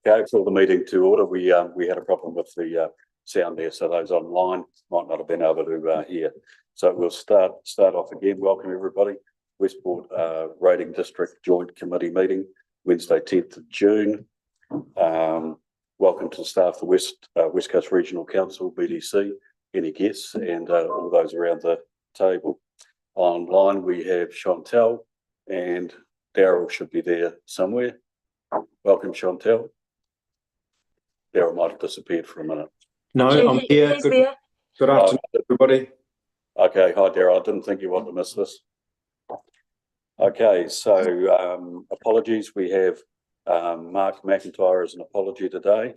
Okay, call the meeting to order. We had a problem with the sound there, so those online might not have been able to hear. So we'll start off again. Welcome everybody. Westport Rating District Joint Committee meeting, Wednesday 10th of June. Welcome to the staff of the West Coast Regional Council, BDC, any guests, and all those around the table. Online we have Chantel and Daryl should be there somewhere. Welcome, Chantel. Daryl might have disappeared for a minute. No, I'm here. Good afternoon, everybody. Okay, hi Daryl. I didn't think you wanted to miss this. Okay, so apologies. We have Mark McIntyre as an apology today.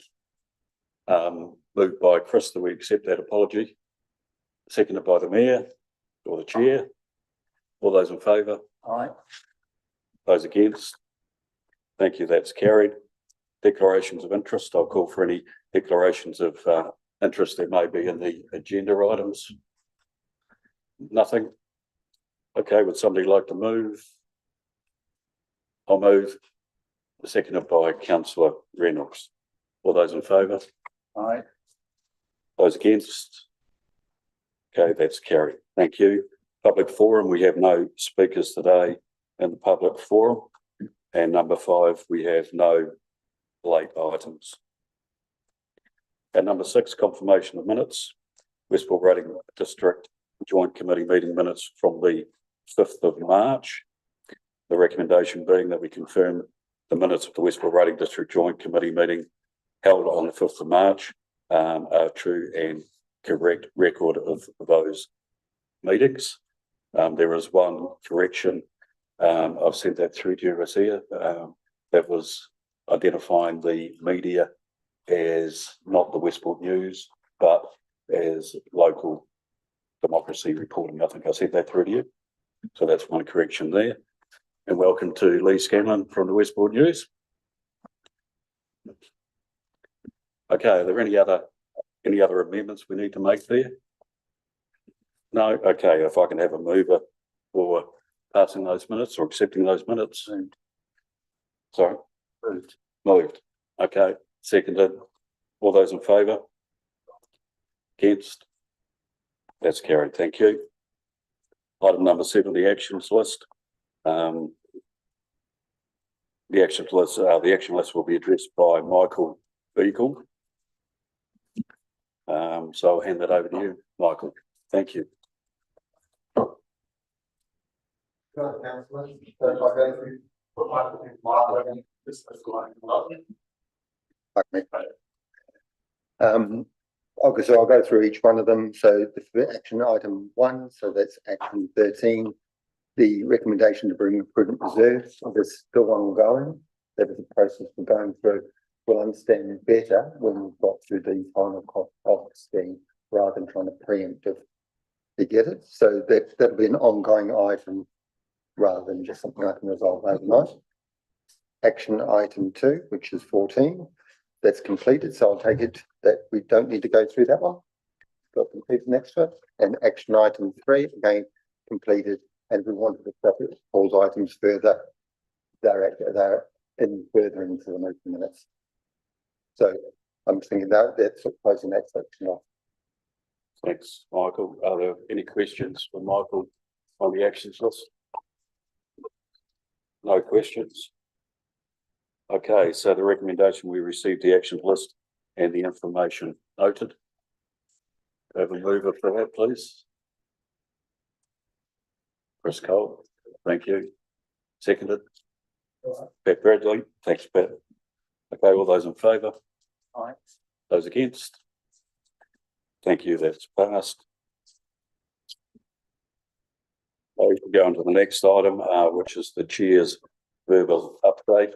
Moved by Chris that we accept that apology. Seconded by the Mayor or the Chair. All those in favour? Aye. Those against? Thank you, that's carried. Declarations of interest. I'll call for any declarations of interest there may be in the agenda items. Nothing. Okay, would somebody like to move? I'll move. Seconded by Councillor Reynolds. All those in favour? Aye. Those against? Okay, that's carried. Thank you. Public forum, we have no speakers today in the public forum. And number 5, we have no late items. And number 6, confirmation of minutes. Westport Rating District Joint Committee meeting minutes from the 5th of March. The recommendation being that we confirm the minutes of the Westport Rating District Joint Committee meeting held on the 5th of March are true and correct record of those meetings. There is one correction. I've sent that through to you, Rosia. That was identifying the media as not the Westport News, but as local democracy reporting. I think I sent that through to you. So that's one correction there. And welcome to Lee Scanlon from the Westport News. Okay, are there any other amendments we need to make there? No? Okay, if I can have a mover for passing those minutes or accepting those minutes. Sorry? Moved. Okay, seconded. All those in favour? Against? That's carried. Thank you. Item number 7, the actions list. The action list will be addressed by Michael Beagle. So I'll hand that over to you, Michael. Thank you. So I'll go through each one of them. So the action item 1, so that's action 13. The recommendation to bring prudent reserves is still ongoing. That is the process we're going through. We'll understand better when we've got through the final cost of the scheme rather than trying to preemptively get it. So that'll be an ongoing item rather than just something I can resolve overnight. Action item 2, which is 14, that's completed. So I'll take it that we don't need to go through that one. Got completed next to it. And action item 3, again, completed. And we wanted to stuff it, all items further, they're further into the meeting minutes. So I'm thinking that's closing that section off. Thanks, Michael. Are there any questions for Michael on the actions list? No questions. Okay, so the recommendation, we received the action list and the information noted. Have a mover for that, please. Chris Cole, thank you. Seconded. Pat Bradley, thanks, Pat. Okay, all those in favour? Aye. Those against? Thank you, that's passed. We can go on to the next item, which is the Chair's verbal update.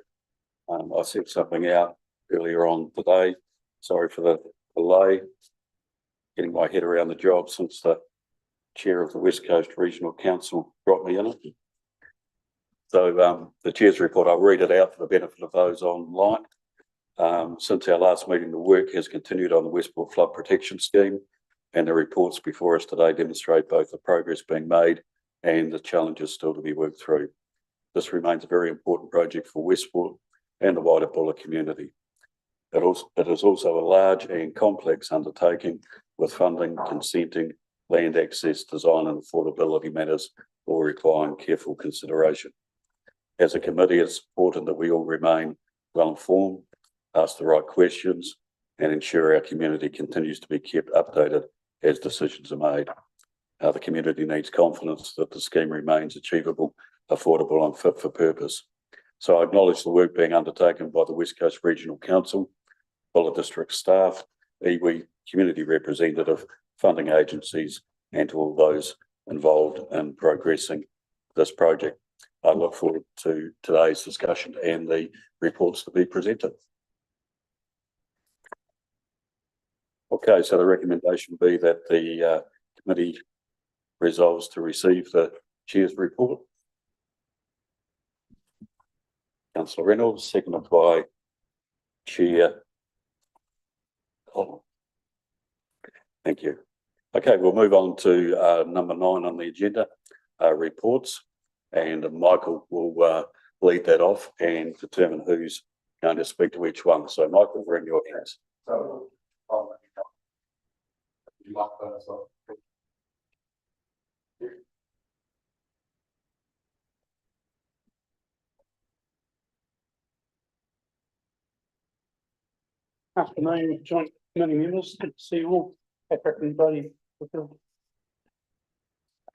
I sent something out earlier on today. Sorry for the delay. Getting my head around the job since the Chair of the West Coast Regional Council brought me in it. So the Chair's report, I'll read it out for the benefit of those online. Since our last meeting, the work has continued on the Westport Flood Protection Scheme, and the reports before us today demonstrate both the progress being made and the challenges still to be worked through. This remains a very important project for Westport and the wider Buller community. It is also a large and complex undertaking with funding, consenting, land access, design and affordability matters all requiring careful consideration. As a committee, it's important that we all remain well informed, ask the right questions, and ensure our community continues to be kept updated as decisions are made. The community needs confidence that the scheme remains achievable, affordable and fit for purpose. So I acknowledge the work being undertaken by the West Coast Regional Council, Buller District staff, iwi, community representative, funding agencies, and to all those involved in progressing this project. I look forward to today's discussion and the reports to be presented. Okay, so the recommendation be that the committee resolves to receive the Chair's report. Councillor Reynolds, seconded by Chair Colin. Thank you. Okay, we'll move on to number 9 on the agenda, reports, and Michael will lead that off and determine who's going to speak to each one. So Michael, we're in your hands. So, you like that as well? Afternoon, joint committee members. Good to see you all. Patrick and Brady.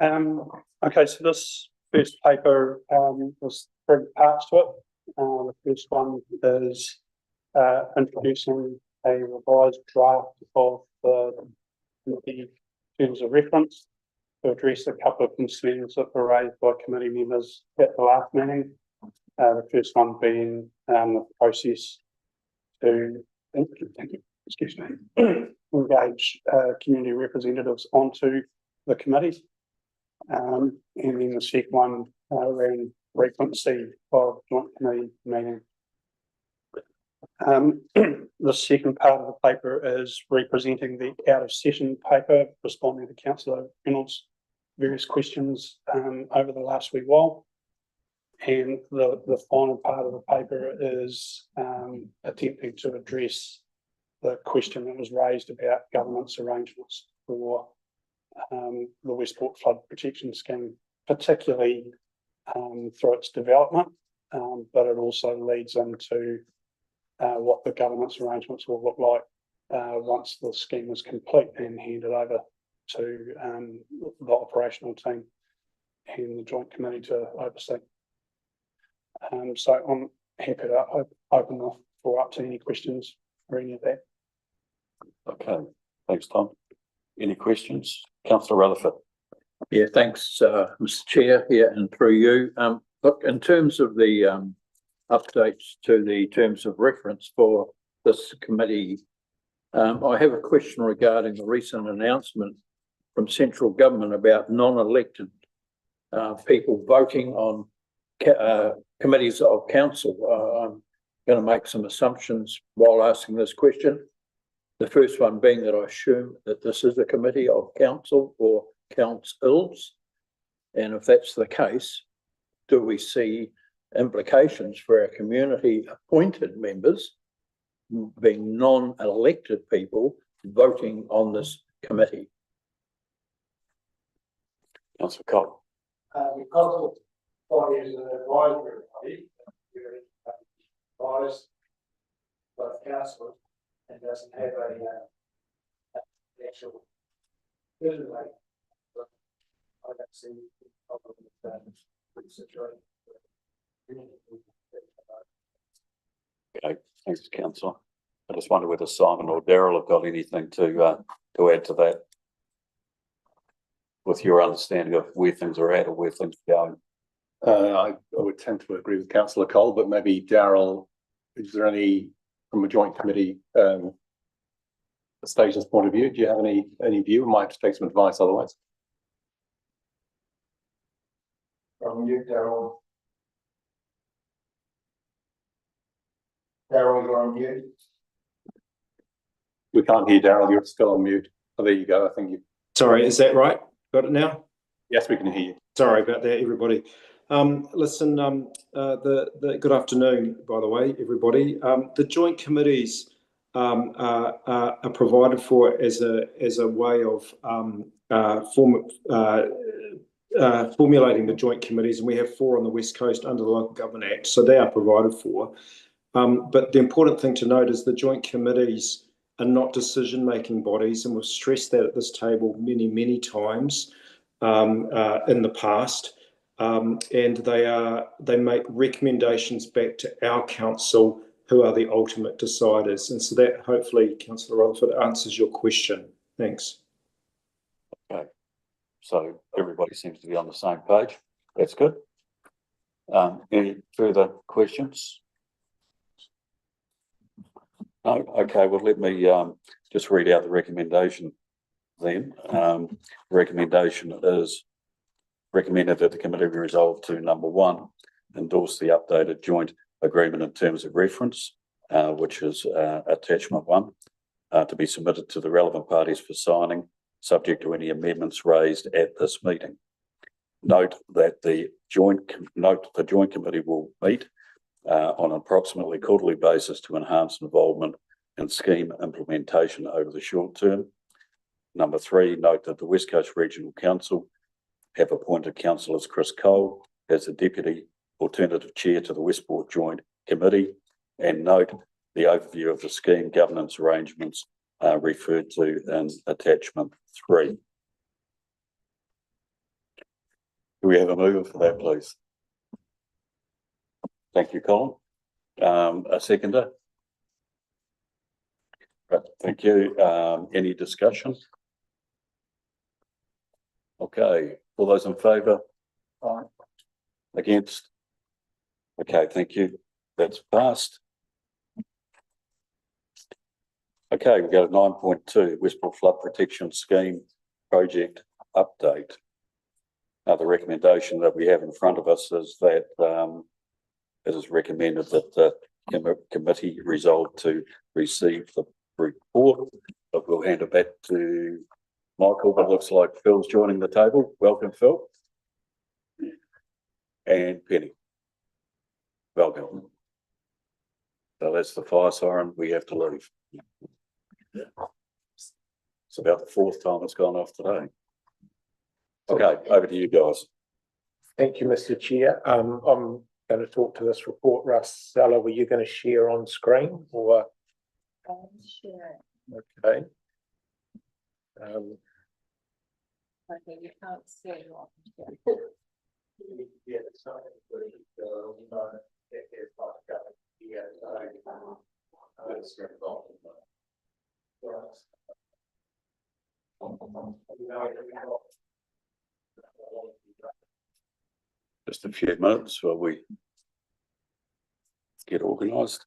Okay, so this first paper was 3 parts to it. The first one is introducing a revised draft of the terms of reference to address a couple of concerns that were raised by committee members at the last meeting. The first one being the process to excuse me, engage community representatives onto the committee. And then the second one around frequency of joint committee meeting. The second part of the paper is representing the out of session paper, responding to Councillor Reynolds' various questions over the last wee while. And the final part of the paper is attempting to address the question that was raised about governance arrangements for the Westport Flood Protection Scheme, particularly through its development, but it also leads into what the governance arrangements will look like once the scheme is complete and handed over to the operational team and the joint committee to oversee. So I'm happy to open the floor up to any questions or any of that. Okay, thanks, Tom. Any questions? Councillor Rutherford. Yeah, thanks, Mr. Chair, here and through you. Look, in terms of the updates to the terms of reference for this committee, I have a question regarding the recent announcement from central government about non-elected people voting on committees of council. I'm going to make some assumptions while asking this question. The first one being that I assume that this is a committee of council or councils, and if that's the case, do we see implications for our community appointed members being non-elected people voting on this committee? Councillor Cole. The council body is an advisory body, advised by the council and doesn't have a actual decision making. I don't see any problem with that situation. Okay, thanks, Councillor. I just wonder whether Simon or Daryl have got anything to add to that, with your understanding of where things are at or where things are going. I would tend to agree with Councillor Cole, but maybe Daryl, is there any, from a joint committee status point of view, do you have any view? I might have to take some advice otherwise. From you, Daryl. Daryl, you're on mute. We can't hear Daryl, you're still on mute. Oh, there you go, I think you... Sorry, is that right? Got it now? Yes, we can hear you. Sorry about that, everybody. Listen, good afternoon, by the way, everybody. The joint committees are provided for as a way of formulating the joint committees, and we have 4 on the West Coast under the Local Government Act, so they are provided for. But the important thing to note is the joint committees are not decision-making bodies, and we've stressed that at this table many times in the past. And they make recommendations back to our council, who are the ultimate deciders. And so that hopefully, Councillor Rutherford, answers your question. Thanks. Okay, so everybody seems to be on the same page. That's good. Any further questions? No? Okay, well, let me just read out the recommendation then. Recommendation is recommended that the committee be resolved to, number 1, endorse the updated joint agreement in terms of reference, which is attachment 1, to be submitted to the relevant parties for signing, subject to any amendments raised at this meeting. Note that the joint committee will meet on an approximately quarterly basis to enhance involvement in scheme implementation over the short term. Number 3, note that the West Coast Regional Council have appointed councillors Chris Cole as the Deputy Alternative Chair to the Westport Joint Committee, and note the overview of the scheme governance arrangements referred to in attachment 3. Do we have a mover for that, please? Thank you, Colin. A seconder? Right, thank you. Any discussion? Okay, all those in favour? Aye. Against? Okay, thank you. That's passed. Okay, we go to 9.2, Westport Flood Protection Scheme Project Update. The recommendation that we have in front of us is that it is recommended that the committee resolve to receive the report, but we'll hand it back to Michael, but looks like Phil's joining the table. Welcome, Phil. And Penny. Welcome. So that's the fire siren. We have to leave. It's about the 4th time it's gone off today. Okay, over to you guys. Thank you, Mr. Chair. I'm going to talk to this report. Russ Zeller, were you going to share on screen or? Share it. Okay. Okay, you can't see what. Yeah, it's not Just a few minutes while we get organised.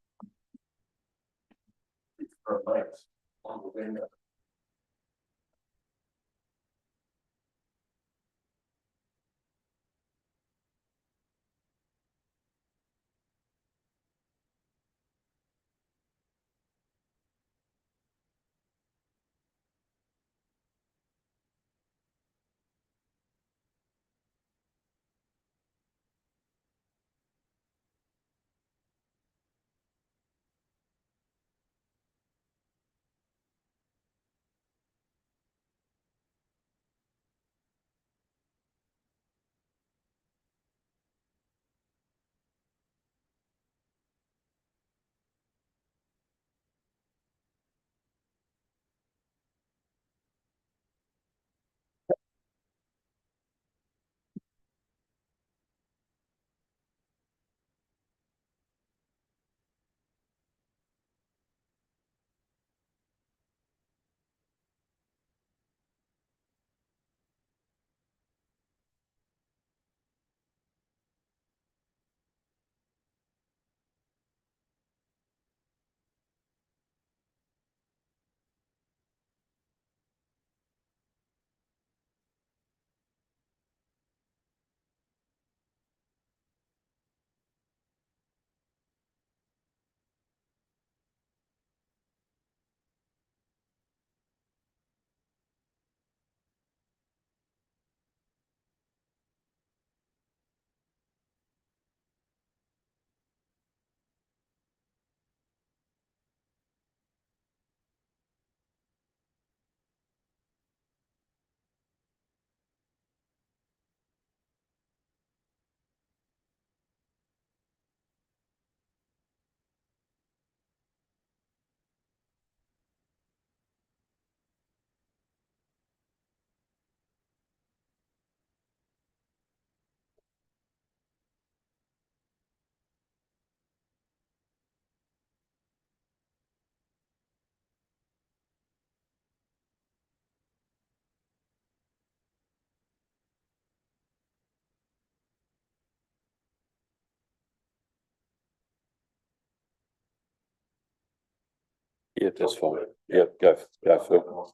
Yeah, that's fine. Yeah, go Phil.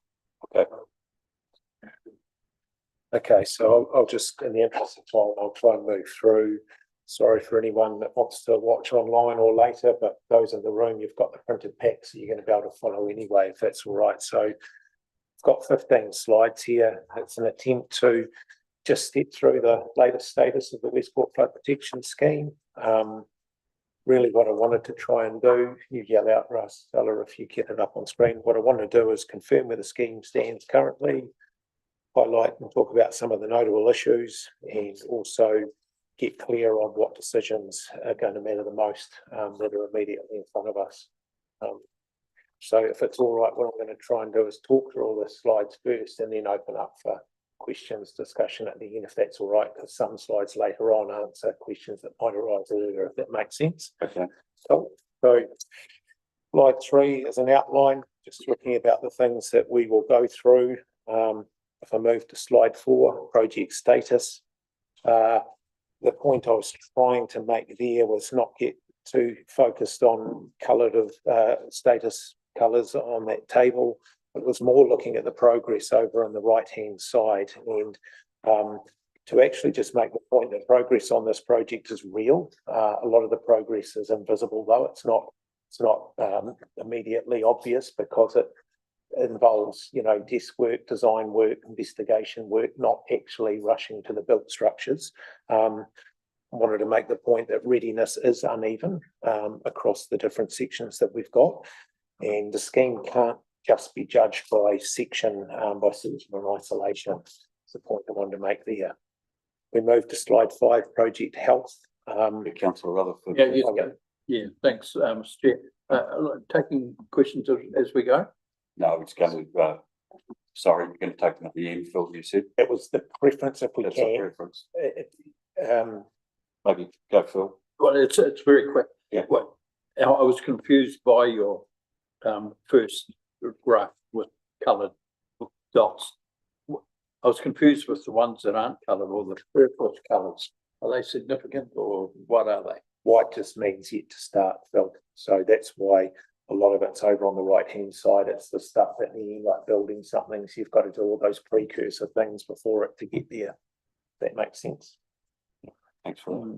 Okay. Okay, so I'll just, in the interest of time, I'll try and move through. Sorry for anyone that wants to watch online or later, but those in the room, you've got the printed pack, so you're going to be able to follow anyway, if that's all right. So I've got 15 slides here. It's an attempt to just step through the latest status of the Westport Flood Protection Scheme. Really what I wanted to try and do, you yell out, Russ, Ella, if you get it up on screen. What I want to do is confirm where the scheme stands currently, highlight and talk about some of the notable issues, and also get clear on what decisions are going to matter the most that are immediately in front of us. So if it's all right, what I'm going to try and do is talk through all the slides first and then open up for questions, discussion at the end, if that's all right, because some slides later on answer questions that might arise earlier, if that makes sense. Okay. So slide 3 is an outline, just looking about the things that we will go through. If I move to slide 4, project status, the point I was trying to make there was not get too focused on coloured status colours on that table. It was more looking at the progress over on the right-hand side, and to actually just make the point that progress on this project is real. A lot of the progress is invisible, though it's not immediately obvious, because it involves, desk work, design work, investigation work, not actually rushing to the built structures. I wanted to make the point that readiness is uneven across the different sections that we've got, and the scheme can't just be judged by section in isolation. That's the point I wanted to make there. We move to slide 5, project health. Councillor Rutherford. Yeah, thanks, Mr. Chair. Taking questions as we go. No, it's going to, sorry, you're going to take them at the end, Phil, you said. It was the preference, if we That's a can. preference. Maybe go, Phil. Well, it's very quick. Yeah. Well, I was confused by your first graph with coloured dots. I was confused with the ones that aren't coloured, or the purple colours. Are they significant, or what are they? white just means yet to start, Phil. So that's why a lot of it's over on the right-hand side. It's the stuff that you like building something, so you've got to do all those precursor things before it to get there. That makes sense. Thanks for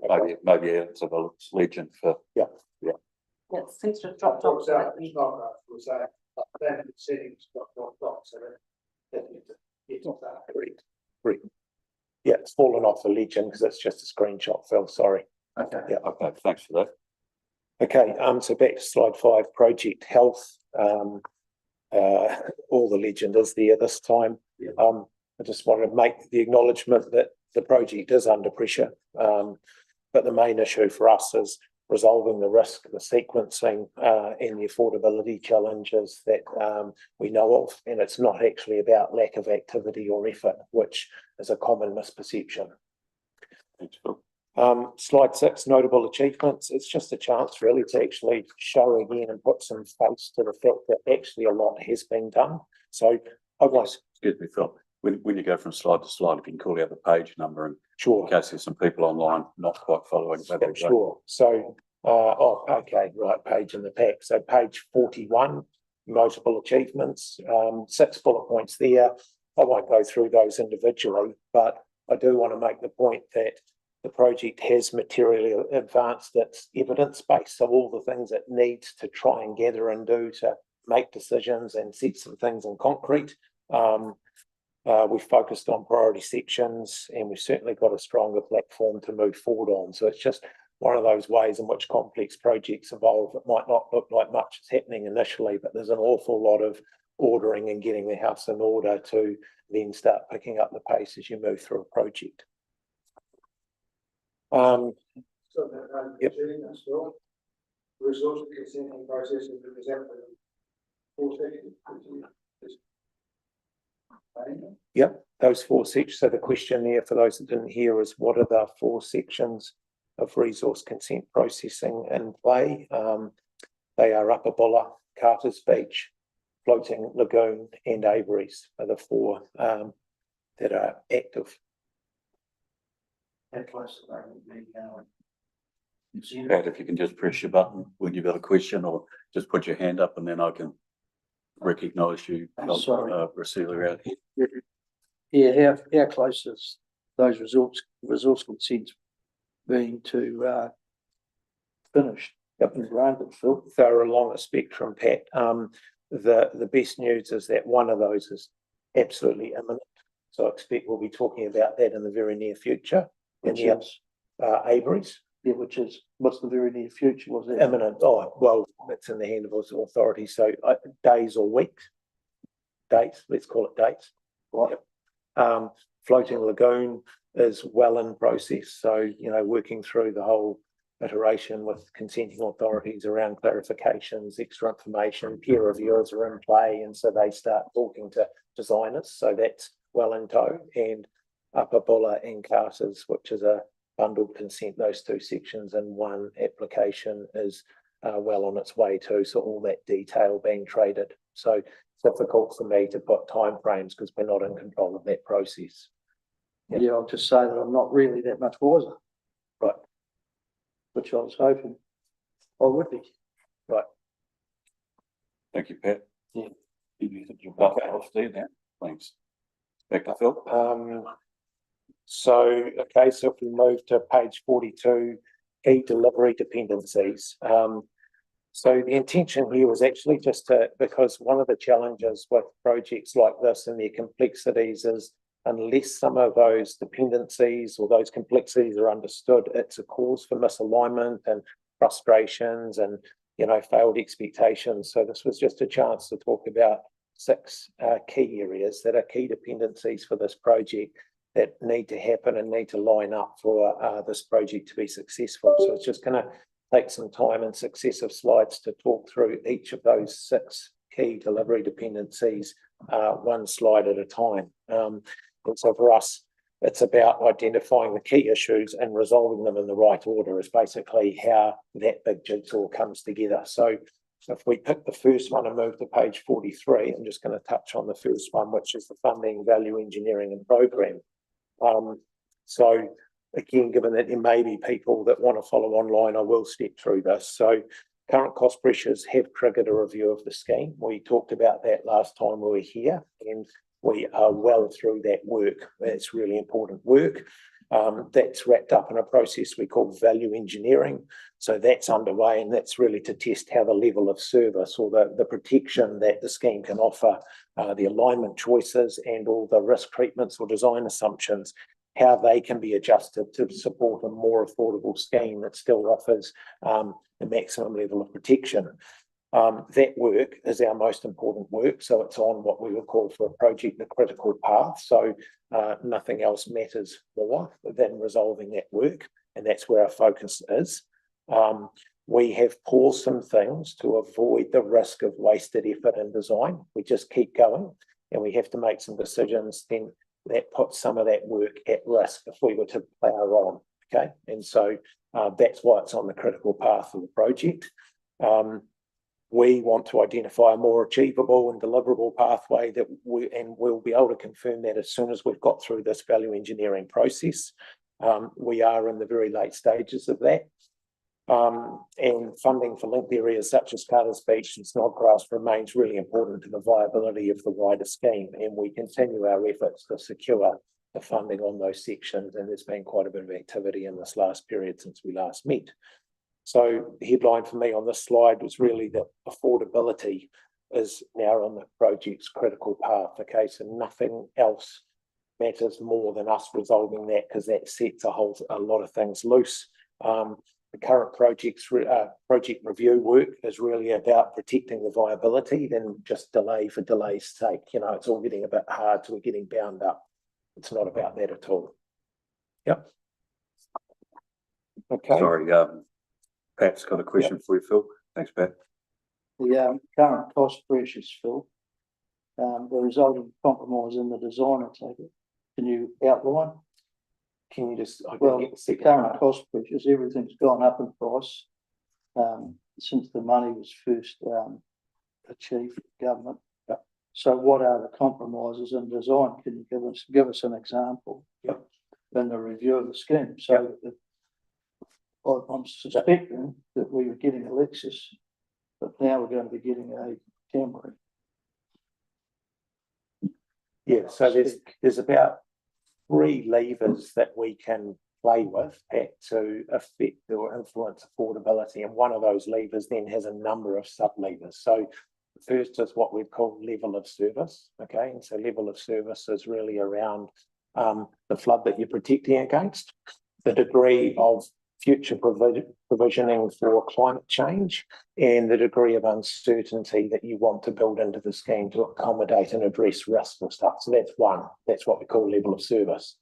that. Maybe it's a legend for. Yeah, it seems to have dropped off slightly. Great. Yeah, it's fallen off the legend because it's just a screenshot, Phil. Sorry. Okay. Yeah. Okay. Thanks for that. Okay. So back to slide 5, project health. All the legend is there this time. Yeah. I just wanted to make the acknowledgement that the project is under pressure. But the main issue for us is resolving the risk, the sequencing, and the affordability challenges that we know of. And it's not actually about lack of activity or effort, which is a common misperception. Thanks, Phil. Slide 6, notable achievements. It's just a chance really to actually show again and put some face to the fact that actually a lot has been done. So I was. Excuse me, Phil. When you go from slide to slide, if you can call out the page number, and sure, in case there's some people online not quite following. Sure. So, okay, right, page in the pack. So page 41, notable achievements, 6 bullet points there. I won't go through those individually, but I do want to make the point that the project has materially advanced its evidence base. So all the things it needs to try and gather and do to make decisions and set some things in concrete. We've focused on priority sections, and we've certainly got a stronger platform to move forward on. So it's just one of those ways in which complex projects evolve. It might not look like much is happening initially, but there's an awful lot of ordering and getting the house in order to then start picking up the pace as you move through a project. Yep. Resource consenting process is represented. Yep, those 4 sections. So the question there for those that didn't hear is, what are the 4 sections of resource consent processing in play? They are Upper Buller, Carter's Beach, Floating Lagoon and Avery's are the 4 that are active. Pat, if you can just press your button when you've got a question, or just put your hand up and then I can recognise you. Sorry. Receiving out here. Yeah, how close is those resource consents being to finished up in granted, Phil? They're along a spectrum, Pat. The best news is that one of those is absolutely imminent. So I expect we'll be talking about that in the very near future. Which And is, Avery's yeah, which is, what's the very near future, was it? imminent. Oh, well, it's in the hand of authority. So days or weeks. Dates, let's call it dates. Right. Yep. Floating lagoon is well in process. So, you know, working through the whole iteration with consenting authorities around clarifications, extra information, peer reviewers are in play, and so they start talking to designers. So that's well in tow. And Upper Bulla and Carter's, which is a bundled consent, those two sections in one application, is well on its way too. So all that detail being traded. So it's difficult for me to put timeframes because we're not in control of that process. Yeah, I'll just say that I'm not really that much wiser. Right. Which I was hoping I would be. Right. Thank you, Pat. Yeah. You're back off there now. Thanks. Back to Phil. So if we move to page 42, key delivery dependencies. So the intention here was actually just to, because one of the challenges with projects like this and their complexities is unless some of those dependencies or those complexities are understood, it's a cause for misalignment and frustrations and, you know, failed expectations. So this was just a chance to talk about 6 key areas that are key dependencies for this project that need to happen and need to line up for this project to be successful. So it's just going to take some time and successive slides to talk through each of those 6 key delivery dependencies, one slide at a time. And so for us, it's about identifying the key issues and resolving them in the right order is basically how that big jigsaw comes together. So if we pick the first one and move to page 43, I'm just going to touch on the first one, which is the funding, value engineering and program. So again, given that there may be people that want to follow online, I will step through this. So current cost pressures have triggered a review of the scheme. We talked about that last time we were here, and we are well through that work. It's really important work. That's wrapped up in a process we call value engineering. So that's underway, and that's really to test how the level of service or the protection that the scheme can offer, the alignment choices and all the risk treatments or design assumptions, how they can be adjusted to support a more affordable scheme that still offers the maximum level of protection. That work is our most important work. So it's on what we would call for a project the critical path. So nothing else matters more than resolving that work. And that's where our focus is. We have paused some things to avoid the risk of wasted effort in design. We just keep going and we have to make some decisions then that puts some of that work at risk if we were to plough on. Okay. And so that's why it's on the critical path of the project. We want to identify a more achievable and deliverable pathway that we'll be able to confirm that as soon as we've got through this value engineering process. We are in the very late stages of that. And funding for linked areas such as Carter's Beach and Snodgrass remains really important to the viability of the wider scheme, and we continue our efforts to secure the funding on those sections, and there's been quite a bit of activity in this last period since we last met. So the headline for me on this slide was really that affordability is now on the project's critical path. Okay, so nothing else matters more than us resolving that, because that sets a lot of things loose. The current project review work is really about protecting the viability than just delay for delay's sake. You know, it's all getting a bit hard, so we're getting bound up. It's not about that at all. Yep. Okay. Sorry, Pat's got a question for you, Phil. Thanks, Pat. The current cost pressures, Phil, the resulting compromise in the design, I take it. Can you outline? Can you just, the current cost pressures, everything's gone up in price since the money was first achieved with government. Yep. So what are the compromises in design? Can you give us an example? Yep. In the review of the scheme? So I'm suspecting that we were getting a Lexus, but now we're going to be getting a Camry. Yeah, so there's about 3 levers that we can play with to affect or influence affordability, and one of those levers then has a number of sub levers. So the first is what we call level of service. Okay, and so level of service is really around the flood that you're protecting against, the degree of future provisioning for climate change, and the degree of uncertainty that you want to build into the scheme to accommodate and address risk and stuff. So that's one. That's what we call level of service.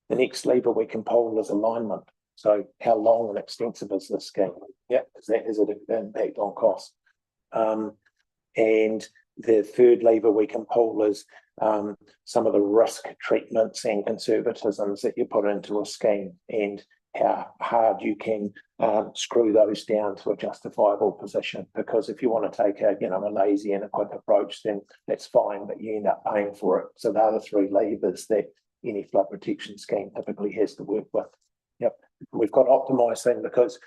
The next lever we can pull is alignment. So how long and extensive is the scheme? Yeah, because that has an impact on cost. And the third lever we can pull is some of the risk treatments and conservatisms that you put into a scheme, and how hard you can screw those down to a justifiable position. Because if you want to take a lazy and a quick approach, then that's fine, but you end up paying for it. So there are the 3 levers that any flood protection scheme typically has to work with. Yep, we've got optimising because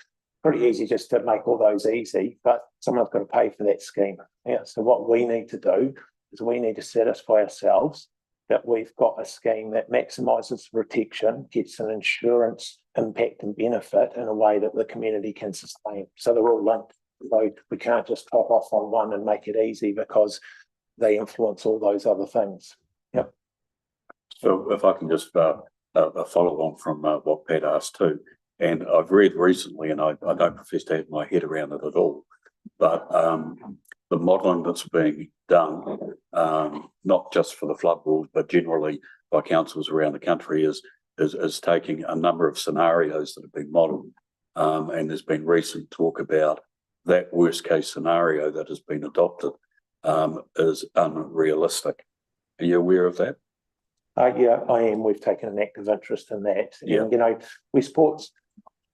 pretty easy just to make all those easy, but someone's got to pay for that scheme. Yeah, so what we need to do is we need to satisfy ourselves that we've got a scheme that maximises protection, gets an insurance impact and benefit in a way that the community can sustain. So they're all linked. So we can't just top off on one and make it easy, because they influence all those other things. Yep. So if I can just follow on from what Pat asked too, and I've read recently, and I don't profess to have my head around it at all, but the modelling that's being done, not just for the flood rules, but generally by councils around the country, is taking a number of scenarios that have been modelled, and there's been recent talk about that worst case scenario that has been adopted is unrealistic. Are you aware of that? Yeah, I am. We've taken an active interest in that. Yeah. And, Westport's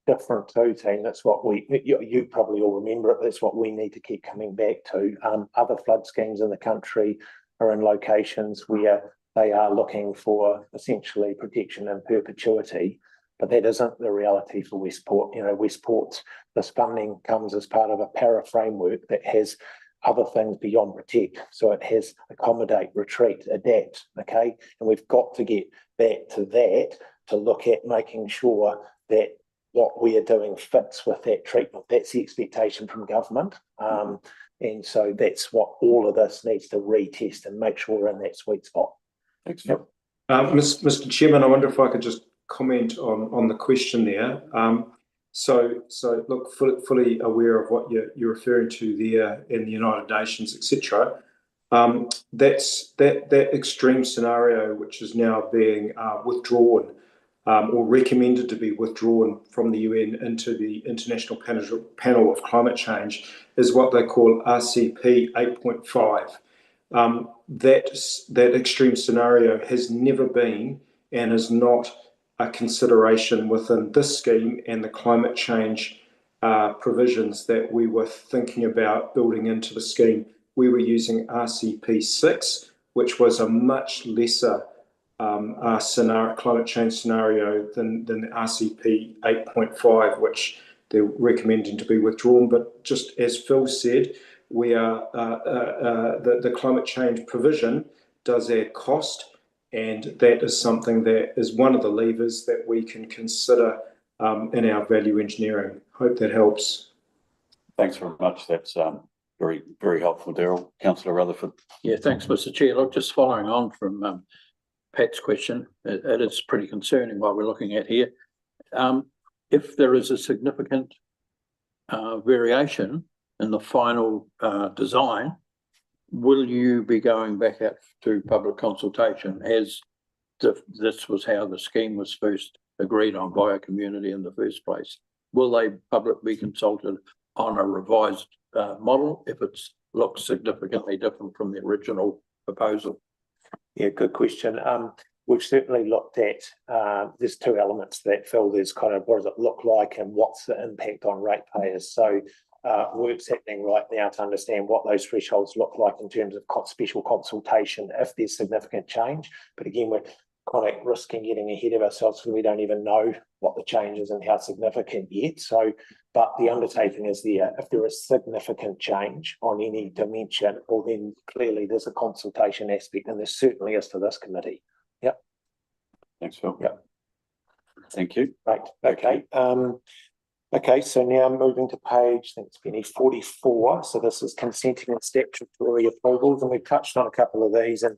different too, team. That's what you probably all remember it. That's what we need to keep coming back to. Other flood schemes in the country are in locations where they are looking for essentially protection in perpetuity, but that isn't the reality for Westport. Westport's, this funding comes as part of a para framework that has other things beyond protect. So it has accommodate, retreat, adapt, okay? And we've got to get back to that to look at making sure that what we are doing fits with that treatment. That's the expectation from government. And so that's what all of this needs to retest and make sure we're in that sweet spot. Thanks. Yep. Mr. Chairman, I wonder if I could just comment on the question there. So look, fully aware of what you're referring to there in the United Nations, etc. That's that extreme scenario, which is now being withdrawn or recommended to be withdrawn from the UN into the International Panel of Climate Change, is what they call RCP 8.5. That extreme scenario has never been and is not a consideration within this scheme and the climate change provisions that we were thinking about building into the scheme. We were using RCP 6, which was a much lesser climate change scenario than the RCP 8.5, which they're recommending to be withdrawn. But just as Phil said, we are the climate change provision does add cost, and that is something that is one of the levers that we can consider in our value engineering. Hope that helps. Thanks very much. That's very, very helpful, Daryl. Councillor Rutherford. Yeah, thanks, Mr. Chair. Look, just following on from Pat's question, it is pretty concerning what we're looking at here. If there is a significant variation in the final design, will you be going back out to public consultation, as this was how the scheme was first agreed on by a community in the first place? Will they publicly be consulted on a revised model if it looks significantly different from the original proposal? Yeah, good question. We've certainly looked at, there's 2 elements to that, Phil. There's kind of what does it look like and what's the impact on ratepayers. So work's happening right now to understand what those thresholds look like in terms of special consultation if there's significant change. But again, kind of risking getting ahead of ourselves because we don't even know what the change is and how significant yet. So, but the undertaking is there. If there is significant change on any dimension, well, then clearly there's a consultation aspect, and there certainly is to this committee. Yep. Thanks, Phil. Yep. Thank you. Right. Okay. Okay, so now moving to page, I think it's Penny 44. So this is consenting and statutory approvals, and we've touched on a couple of these, and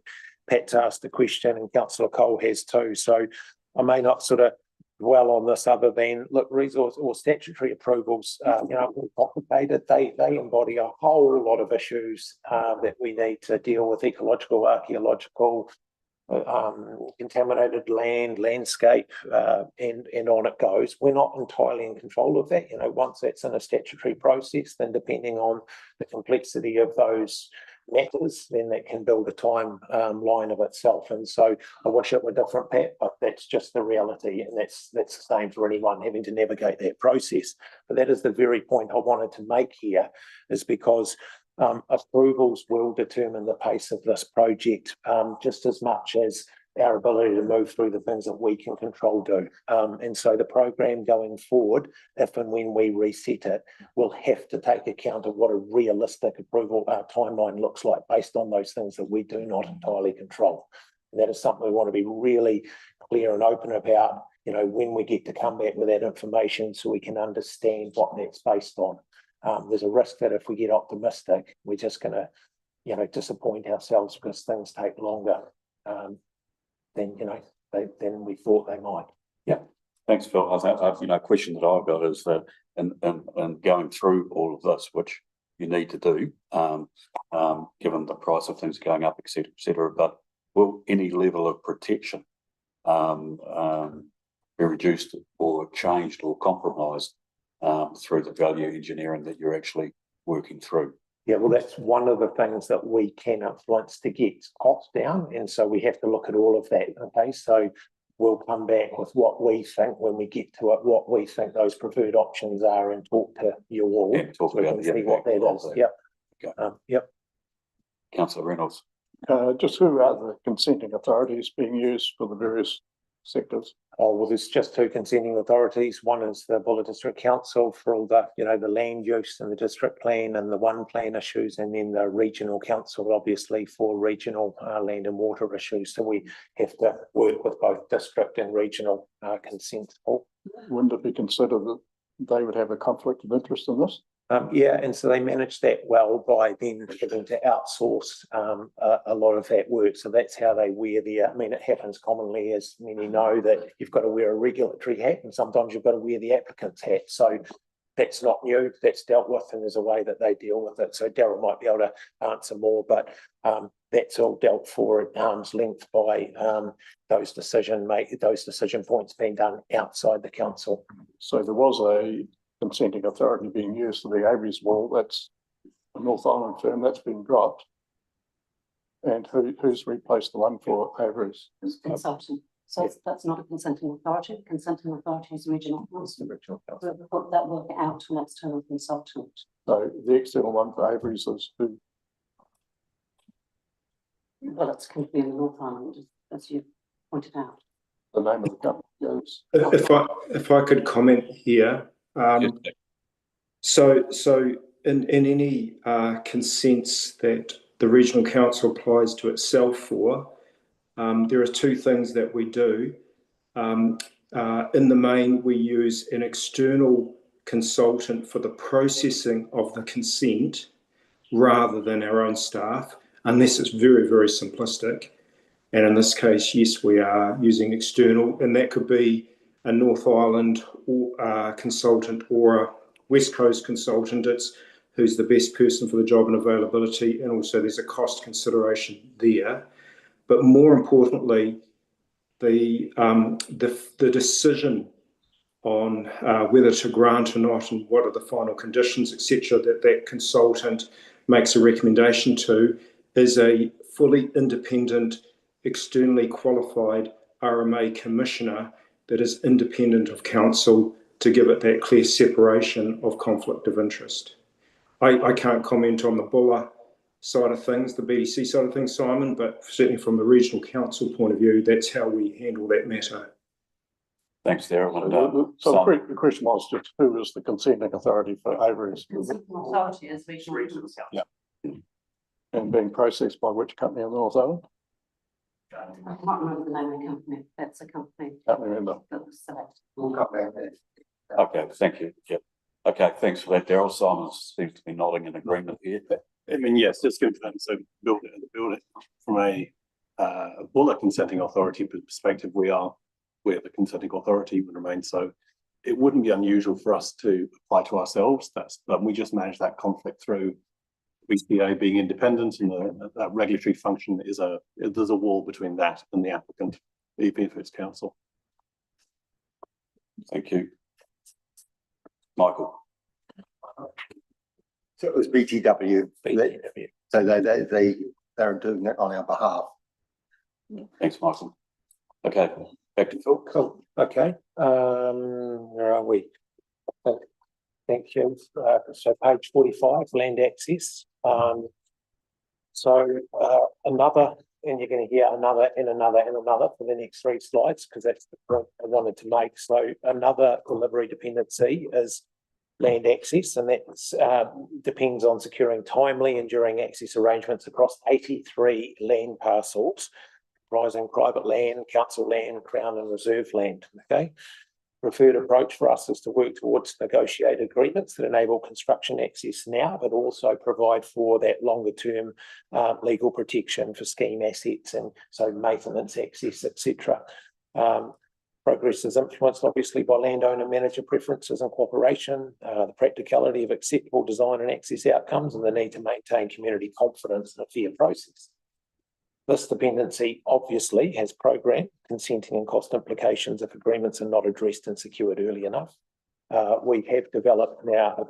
Pat's asked a question and Councillor Cole has too. So I may not sort of dwell on this other than, look, resource or statutory approvals, you know, complicated. They embody a whole lot of issues that we need to deal with: ecological, archaeological, contaminated land, landscape, and on it goes. We're not entirely in control of that. You know, once that's in a statutory process, then depending on the complexity of those matters, then that can build a timeline of itself. And so I wish it were different, Pat, but that's just the reality, and that's the same for anyone having to navigate that process. But that is the very point I wanted to make here, is because approvals will determine the pace of this project just as much as our ability to move through the things that we can control do. And so the program going forward, if and when we reset it, will have to take account of what a realistic approval timeline looks like based on those things that we do not entirely control. And that is something we want to be really clear and open about, you know, when we get to come back with that information, so we can understand what that's based on. There's a risk that if we get optimistic, we're just going to, you know, disappoint ourselves because things take longer than, you know, than we thought they might. Yeah. Thanks, Phil. I think, you know, a question that I've got is that, and going through all of this, which you need to do, given the price of things going up, et cetera, but will any level of protection be reduced or changed or compromised through the value engineering that you're actually working through? Yeah, well, that's one of the things that we can influence to get costs down. And so we have to look at all of that. Okay, so we'll come back with what we think when we get to it, what we think those preferred options are, and talk to you all. Yeah, talk so about we can see what that is. Yep. Okay. Yep. Councillor Reynolds. Just who are the consenting authorities being used for the various sectors? Oh, well, there's just two consenting authorities. One is the Buller District Council for all the, you know, the land use and the district plan and the one plan issues, and then the regional council, obviously, for regional land and water issues. So we have to work with both district and regional consent. Wouldn't it be considered that they would have a conflict of interest in this? Yeah, and so they manage that well by then having to outsource a lot of that work. So that's how they wear I mean, it happens commonly, as many know, that you've got to wear a regulatory hat, and sometimes you've got to wear the applicant's hat. So that's not new, that's dealt with, and there's a way that they deal with it. So Darryl might be able to answer more, but that's all dealt for at arm's length by those decision points being done outside the council. So there was a consenting authority being used for the Avery's Wall. That's a North Island firm that's been dropped. And who's replaced the one for Avery's? It's consultant. So that's not a consenting authority. Consenting authority is regional council. We've got that work out to an external consultant. So the external one for Avery's is who? Well, it's going to be in the North Island, as you pointed out. The name of the company goes. If I could comment here. So in any consents that the regional council applies to itself for, there are two things that we do. In the main, we use an external consultant for the processing of the consent rather than our own staff, unless it's very, very simplistic. And in this case, yes, we are using external, and that could be a North Island consultant or a West Coast consultant. It's who's the best person for the job and availability, and also there's a cost consideration there. But more importantly, the decision on whether to grant or not, and what are the final conditions, etc., that consultant makes a recommendation to, is a fully independent, externally qualified RMA commissioner that is independent of council, to give it that clear separation of conflict of interest. I can't comment on the Buller side of things, the BDC side of things, Simon, but certainly from the regional council point of view, that's how we handle that matter. Thanks, Daryl. And, So Simon. the question was just who is the consenting authority for Avery's Consenting authority is regional. Yeah. And being processed by which company in the North Island? I can't remember the name of the company. That's a company Can't remember. that was selected. We'll come back there. Okay, thank you. Yep. Okay, thanks for that, Daryl. Simon seems to be nodding in agreement here. I mean, yes, just give them, so build it from a Buller consenting authority perspective, we're the consenting authority would remain, so it wouldn't be unusual for us to apply to ourselves. But we just manage that conflict through BCA being independent, and that regulatory function there's a wall between that and the applicant, even if it's council. Thank you. Michael. So it was BTW. So they're doing it on our behalf. Thanks, Michael. Okay, back to Phil. Cool, okay, where are we? Thank you. So page 45, land access. Another, and you're going to hear another and another and another for the next 3 slides, because that's the point I wanted to make. So another delivery dependency is land access, and that depends on securing timely, enduring access arrangements across 83 land parcels, comprising private land, council land, crown and reserve land. Okay. Preferred approach for us is to work towards negotiated agreements that enable construction access now, but also provide for that longer term legal protection for scheme assets, and so maintenance access, etc. Progress is influenced obviously by landowner manager preferences and cooperation, the practicality of acceptable design and access outcomes, and the need to maintain community confidence in a fair process. This dependency obviously has program, consenting and cost implications if agreements are not addressed and secured early enough. We have developed now a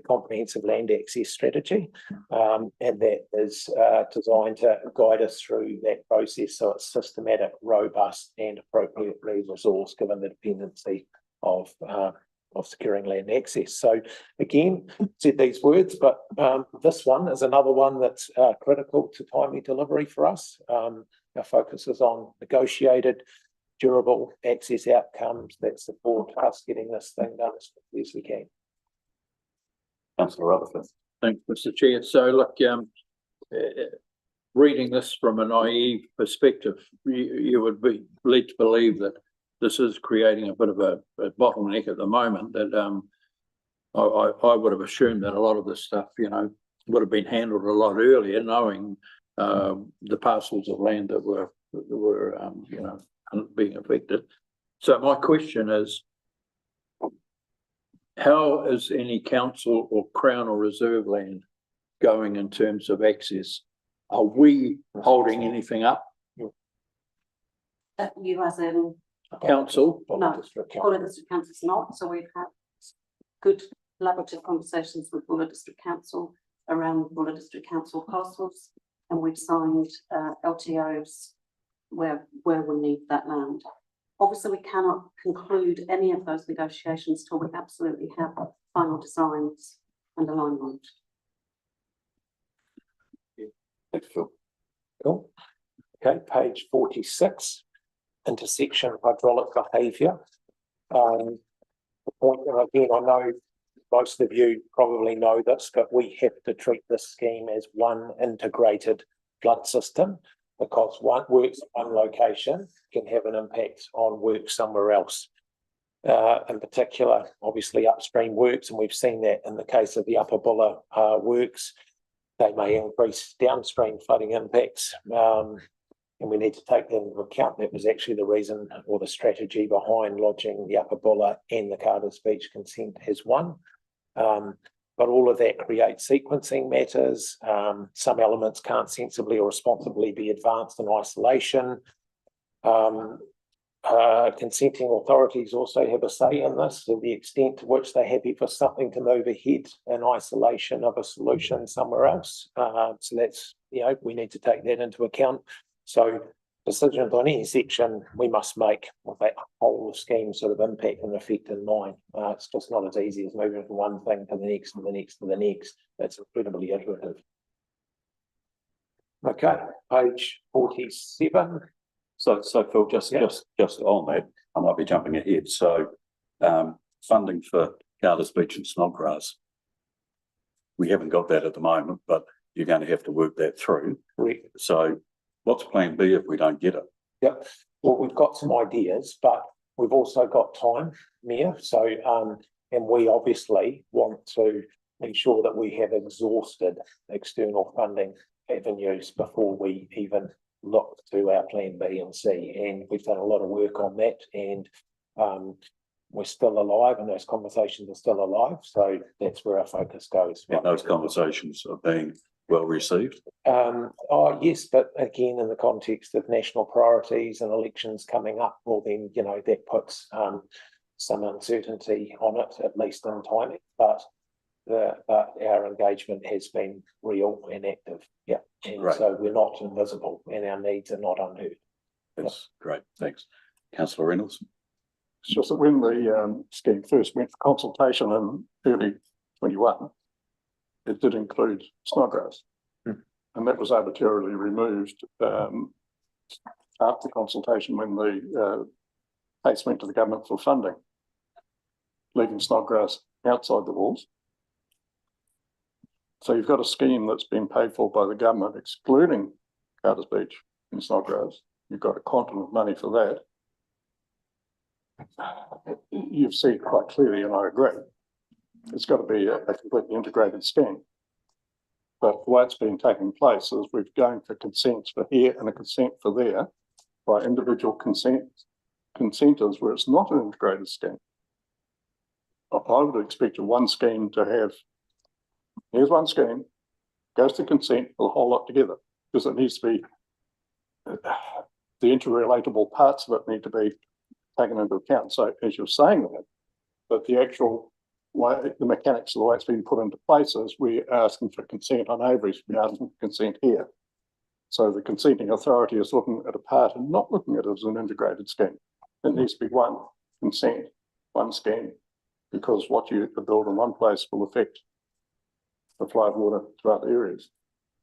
comprehensive land access strategy, and that is designed to guide us through that process, so it's systematic, robust and appropriately resourced given the dependency of securing land access. So again, said these words, but this one is another one that's critical to timely delivery for us. Our focus is on negotiated, durable access outcomes that support us getting this thing done as quickly as we can. Councillor Rutherford. Thanks, Mr. Chair. So look, reading this from a naive perspective, you would be led to believe that this is creating a bit of a bottleneck at the moment, that I would have assumed that a lot of this stuff, would have been handled a lot earlier, knowing the parcels of land that were being affected. So my question is, how is any council or crown or reserve land going in terms of access? Are we holding anything up? You as in Council? no, Buller District Council is not. So we've had good collaborative conversations with Buller District Council around Buller District Council parcels, and we've signed LTOs where we need that land. Obviously, we cannot conclude any of those negotiations till we absolutely have final designs and alignment. Thanks, Phil. Cool. Okay, page 46, intersection hydraulic behaviour. The point, and again, I know most of you probably know this, but we have to treat this scheme as one integrated flood system, because one works at one location can have an impact on work somewhere else. In particular, obviously upstream works, and we've seen that in the case of the Upper Buller works. They may increase downstream flooding impacts, and we need to take that into account. That was actually the reason or the strategy behind lodging the Upper Buller and the Carter's Beach consent as one. But all of that creates sequencing matters. Some elements can't sensibly or responsibly be advanced in isolation. Consenting authorities also have a say in this, to the extent to which they're happy for something to move ahead in isolation of a solution somewhere else. So that's, we need to take that into account. So decisions on any section we must make with that whole scheme sort of impact and effect in mind. It's just not as easy as moving from one thing to the next to the next to the next. That's incredibly iterative. Okay, page 47. So Phil, just on that, I might be jumping ahead. So, funding for Carter's Beach and Snodgrass. We haven't got that at the moment, but you're going to have to work that through. Correct. So what's plan B if we don't get it? Yep. Well, we've got some ideas, but we've also got time, Mayor. So, and we obviously want to ensure that we have exhausted external funding avenues before we even look to our plan B and C. And we've done a lot of work on that, and we're still alive, and those conversations are still alive. So that's where our focus goes. And those conversations are being well received. Oh, yes, but again, in the context of national priorities and elections coming up, well, then, you know, that puts some uncertainty on it, at least in timing. But our engagement has been real and active. Yeah. And Great. so we're not invisible, and our needs are not unheard. That's great. Thanks. Councillor Reynolds. It's just that when the scheme first went for consultation in early 21, it did include Snodgrass. And that was arbitrarily removed after consultation when the case went to the government for funding, leaving Snodgrass outside the walls. So you've got a scheme that's been paid for by the government, excluding Carter's Beach and Snodgrass. You've got a quantum of money for that. You've seen quite clearly, and I agree, it's got to be a completely integrated scheme. But the way it's been taking place is we're going for consents for here and a consent for there by individual consenters where it's not an integrated scheme. I would expect one scheme to have, here's one scheme, goes to consent for the whole lot together, because it needs to be, the interrelatable parts of it need to be taken into account. So as you're saying that, but the actual way, the mechanics of the way it's been put into place is we're asking for consent on Avery's, we're asking for consent here. So the consenting authority is looking at a part and not looking at it as an integrated scheme. It needs to be one consent, one scheme, because what you build in one place will affect the flow of water to other areas.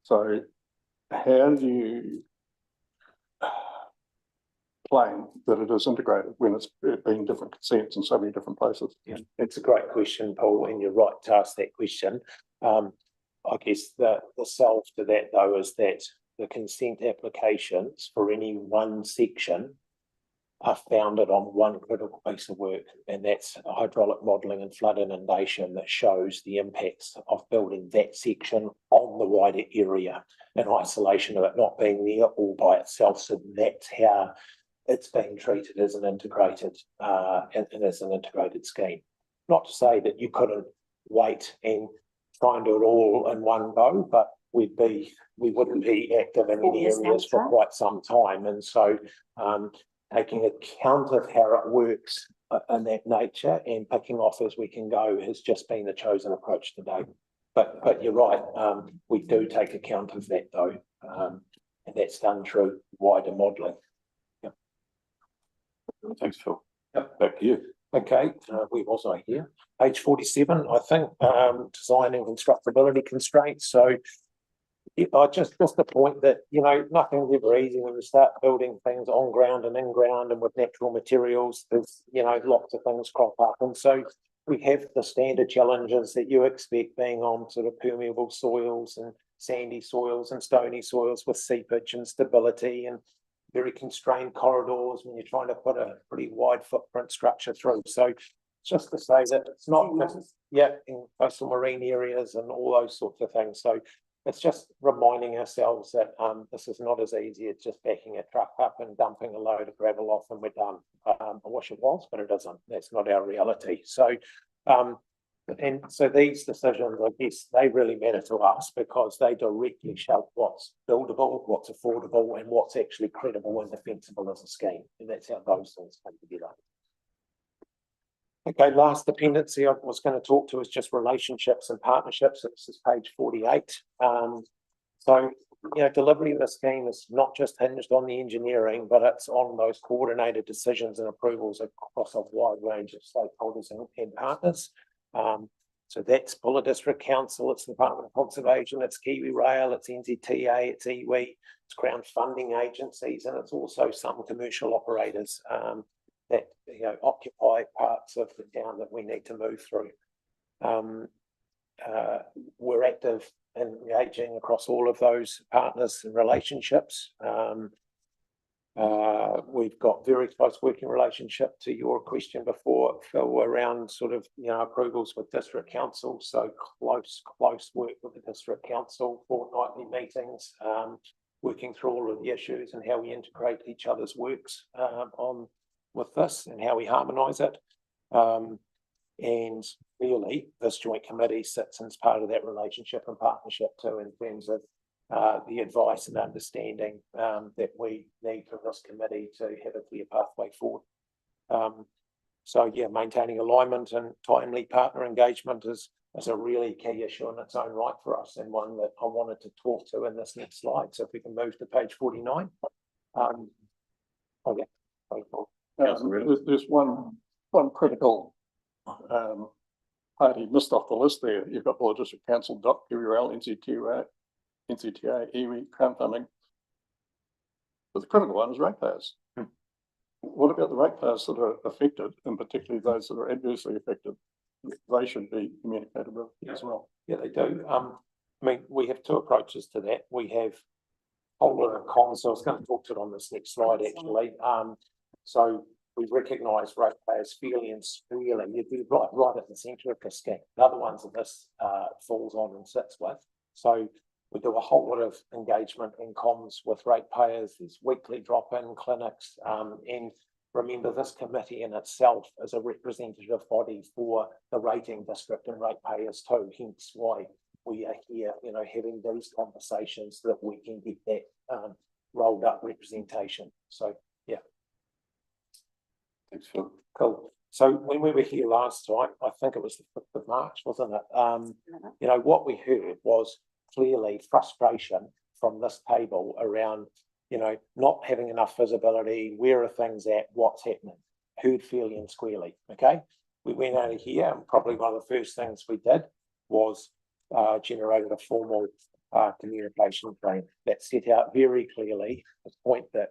So how do you claim that it is integrated when it's been different consents in so many different places? Yeah, it's a great question, Paul, and you're right to ask that question. I guess the solve to that, though, is that the consent applications for any one section are founded on one critical piece of work, and that's hydraulic modelling and flood inundation that shows the impacts of building that section on the wider area in isolation of it not being there all by itself. So that's how it's being treated as an integrated and as an integrated scheme. Not to say that you couldn't wait and try and do it all in one go, but we wouldn't be active in any areas for quite some time. And so taking account of how it works in that nature and picking off as we can go has just been the chosen approach today. But you're right, we do take account of that though, and that's done through wider modelling. Yep. Thanks, Phil. Yep. Back to you. Okay, where was I here? Page 47, I think, design and constructability constraints. So just the point that, you know, nothing's ever easy when you start building things on ground and in ground and with natural materials. There's, you know, lots of things crop up. And so we have the standard challenges that you expect being on sort of permeable soils and sandy soils and stony soils with seepage and stability and very constrained corridors when you're trying to put a pretty wide footprint structure through. So just to say that it's not just, in coastal marine areas and all those sorts of things. So it's just reminding ourselves that this is not as easy as just backing a truck up and dumping a load of gravel off and we're done. I wish it was, but it isn't. That's not our reality. So, and so these decisions, I guess, they really matter to us because they directly show what's buildable, what's affordable, and what's actually credible and defensible as a scheme. And that's how those things come together. Okay, last dependency I was going to talk to is just relationships and partnerships. This is page 48. So, you know, delivery of the scheme is not just hinged on the engineering, but it's on those coordinated decisions and approvals across a wide range of stakeholders and partners. So that's Buller District Council, it's the Department of Conservation, it's Kiwi Rail, it's NZTA, it's iwi, it's Crown funding agencies, and it's also some commercial operators that occupy parts of the town that we need to move through. We're active in engaging across all of those partners and relationships. We've got very close working relationship, to your question before, Phil, around sort of, approvals with district council. So close work with the district council, fortnightly meetings, working through all of the issues and how we integrate each other's works with this and how we harmonise it. And really, this joint committee sits as part of that relationship and partnership too, in terms of the advice and understanding that we need from this committee to have a clear pathway forward. So yeah, maintaining alignment and timely partner engagement is a really key issue in its own right for us, and one that I wanted to talk to in this next slide. So if we can move to page 49. There's one critical party missed off the list there. You've got Buller District Council, Kiwi Rail, NZTA, iwi, Crown funding. But the critical one is ratepayers. What about the ratepayers that are affected, and particularly those that are adversely affected? They should be communicated with as well. Yeah, they do. I mean, we have two approaches to that. We have a whole lot of cons. So I was going to talk to it on this next slide, actually. So we recognise ratepayers fairly and squarely. You'd be right at the centre of the scheme. The other ones that this falls on and sits with. So we do a whole lot of engagement and comms with ratepayers. There's weekly drop-in clinics, and remember, this committee in itself is a representative body for the rating district and ratepayers too. Hence why we are here, having these conversations so that we can get that rolled up representation. So yeah. Thanks, Phil. Cool. So when we were here last time, I think it was the 5th of March, wasn't it? What we heard was clearly frustration from this table around, not having enough visibility. Where are things at? What's happening? Heard fairly and squarely. Okay. We went out of here, and probably one of the first things we did was generated a formal communication plan that set out very clearly the point that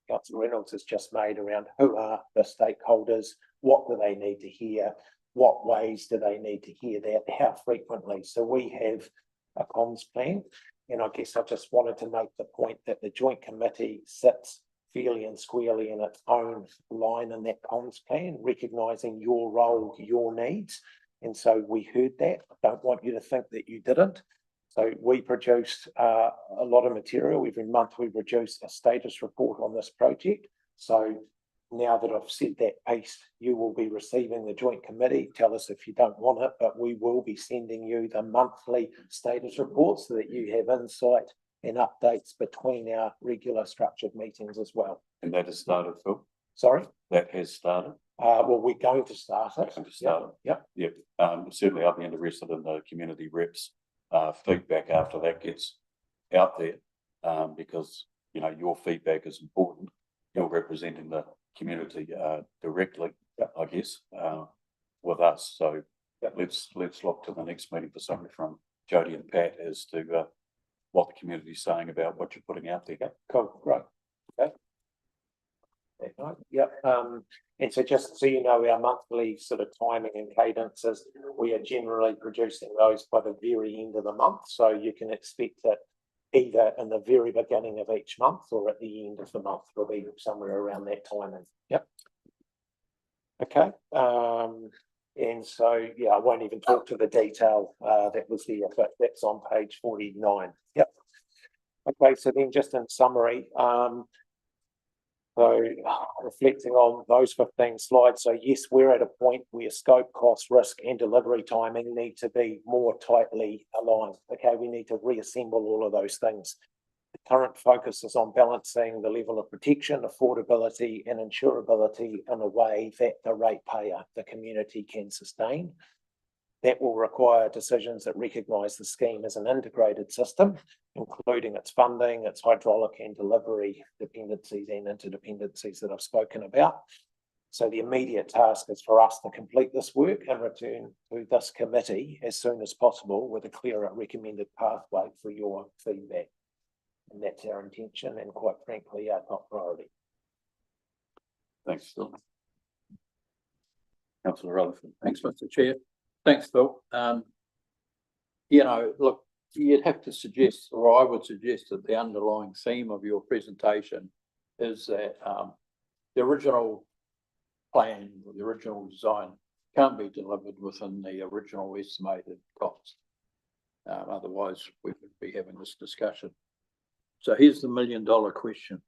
Councillor Reynolds has just made around who are the stakeholders, what do they need to hear, what ways do they need to hear that, how frequently. So we have a comms plan, and I guess I just wanted to make the point that the joint committee sits fairly and squarely in its own line in that comms plan, recognising your role, your needs. And so we heard that. I don't want you to think that you didn't. So we produced a lot of material. Every month we produce a status report on this project. So now that I've said that piece, you will be receiving the joint committee. Tell us if you don't want it, but we will be sending you the monthly status report so that you have insight and updates between our regular structured meetings as well. And that has started, Phil? Sorry? That has started? Well, we're going to start it. Yep. Certainly I'll be interested in the community reps feedback after that gets out there, because your feedback is important. You're representing the community directly, I guess, with us. So let's look to the next meeting for something from Jody and Pat as to what the community is saying about what you're putting out there. Cool, great. Okay. Yep. And so just so you know, our monthly sort of timing and cadences, we are generally producing those by the very end of the month. So you can expect that either in the very beginning of each month or at the end of the month. Will be somewhere around that timing. Yep. Okay. And so, yeah, I won't even talk to the detail that was there, but that's on page 49. Yep. Okay, so then just in summary, so reflecting on those 15 slides. So yes, we're at a point where scope, cost, risk and delivery timing need to be more tightly aligned. Okay, we need to reassemble all of those things. The current focus is on balancing the level of protection, affordability and insurability in a way that the ratepayer, the community can sustain. That will require decisions that recognise the scheme as an integrated system, including its funding, its hydraulic and delivery dependencies and interdependencies that I've spoken about. So the immediate task is for us to complete this work and return to this committee as soon as possible with a clearer recommended pathway for your feedback. And that's our intention and quite frankly, our top priority. Thanks, Phil. Councillor Rutherford. Thanks, Mr. Chair. Thanks, Phil. You know, look, you'd have to suggest, or I would suggest that the underlying theme of your presentation is that the original plan or the original design can't be delivered within the original estimated cost. Otherwise, we would be having this discussion. So here's the $1 million question,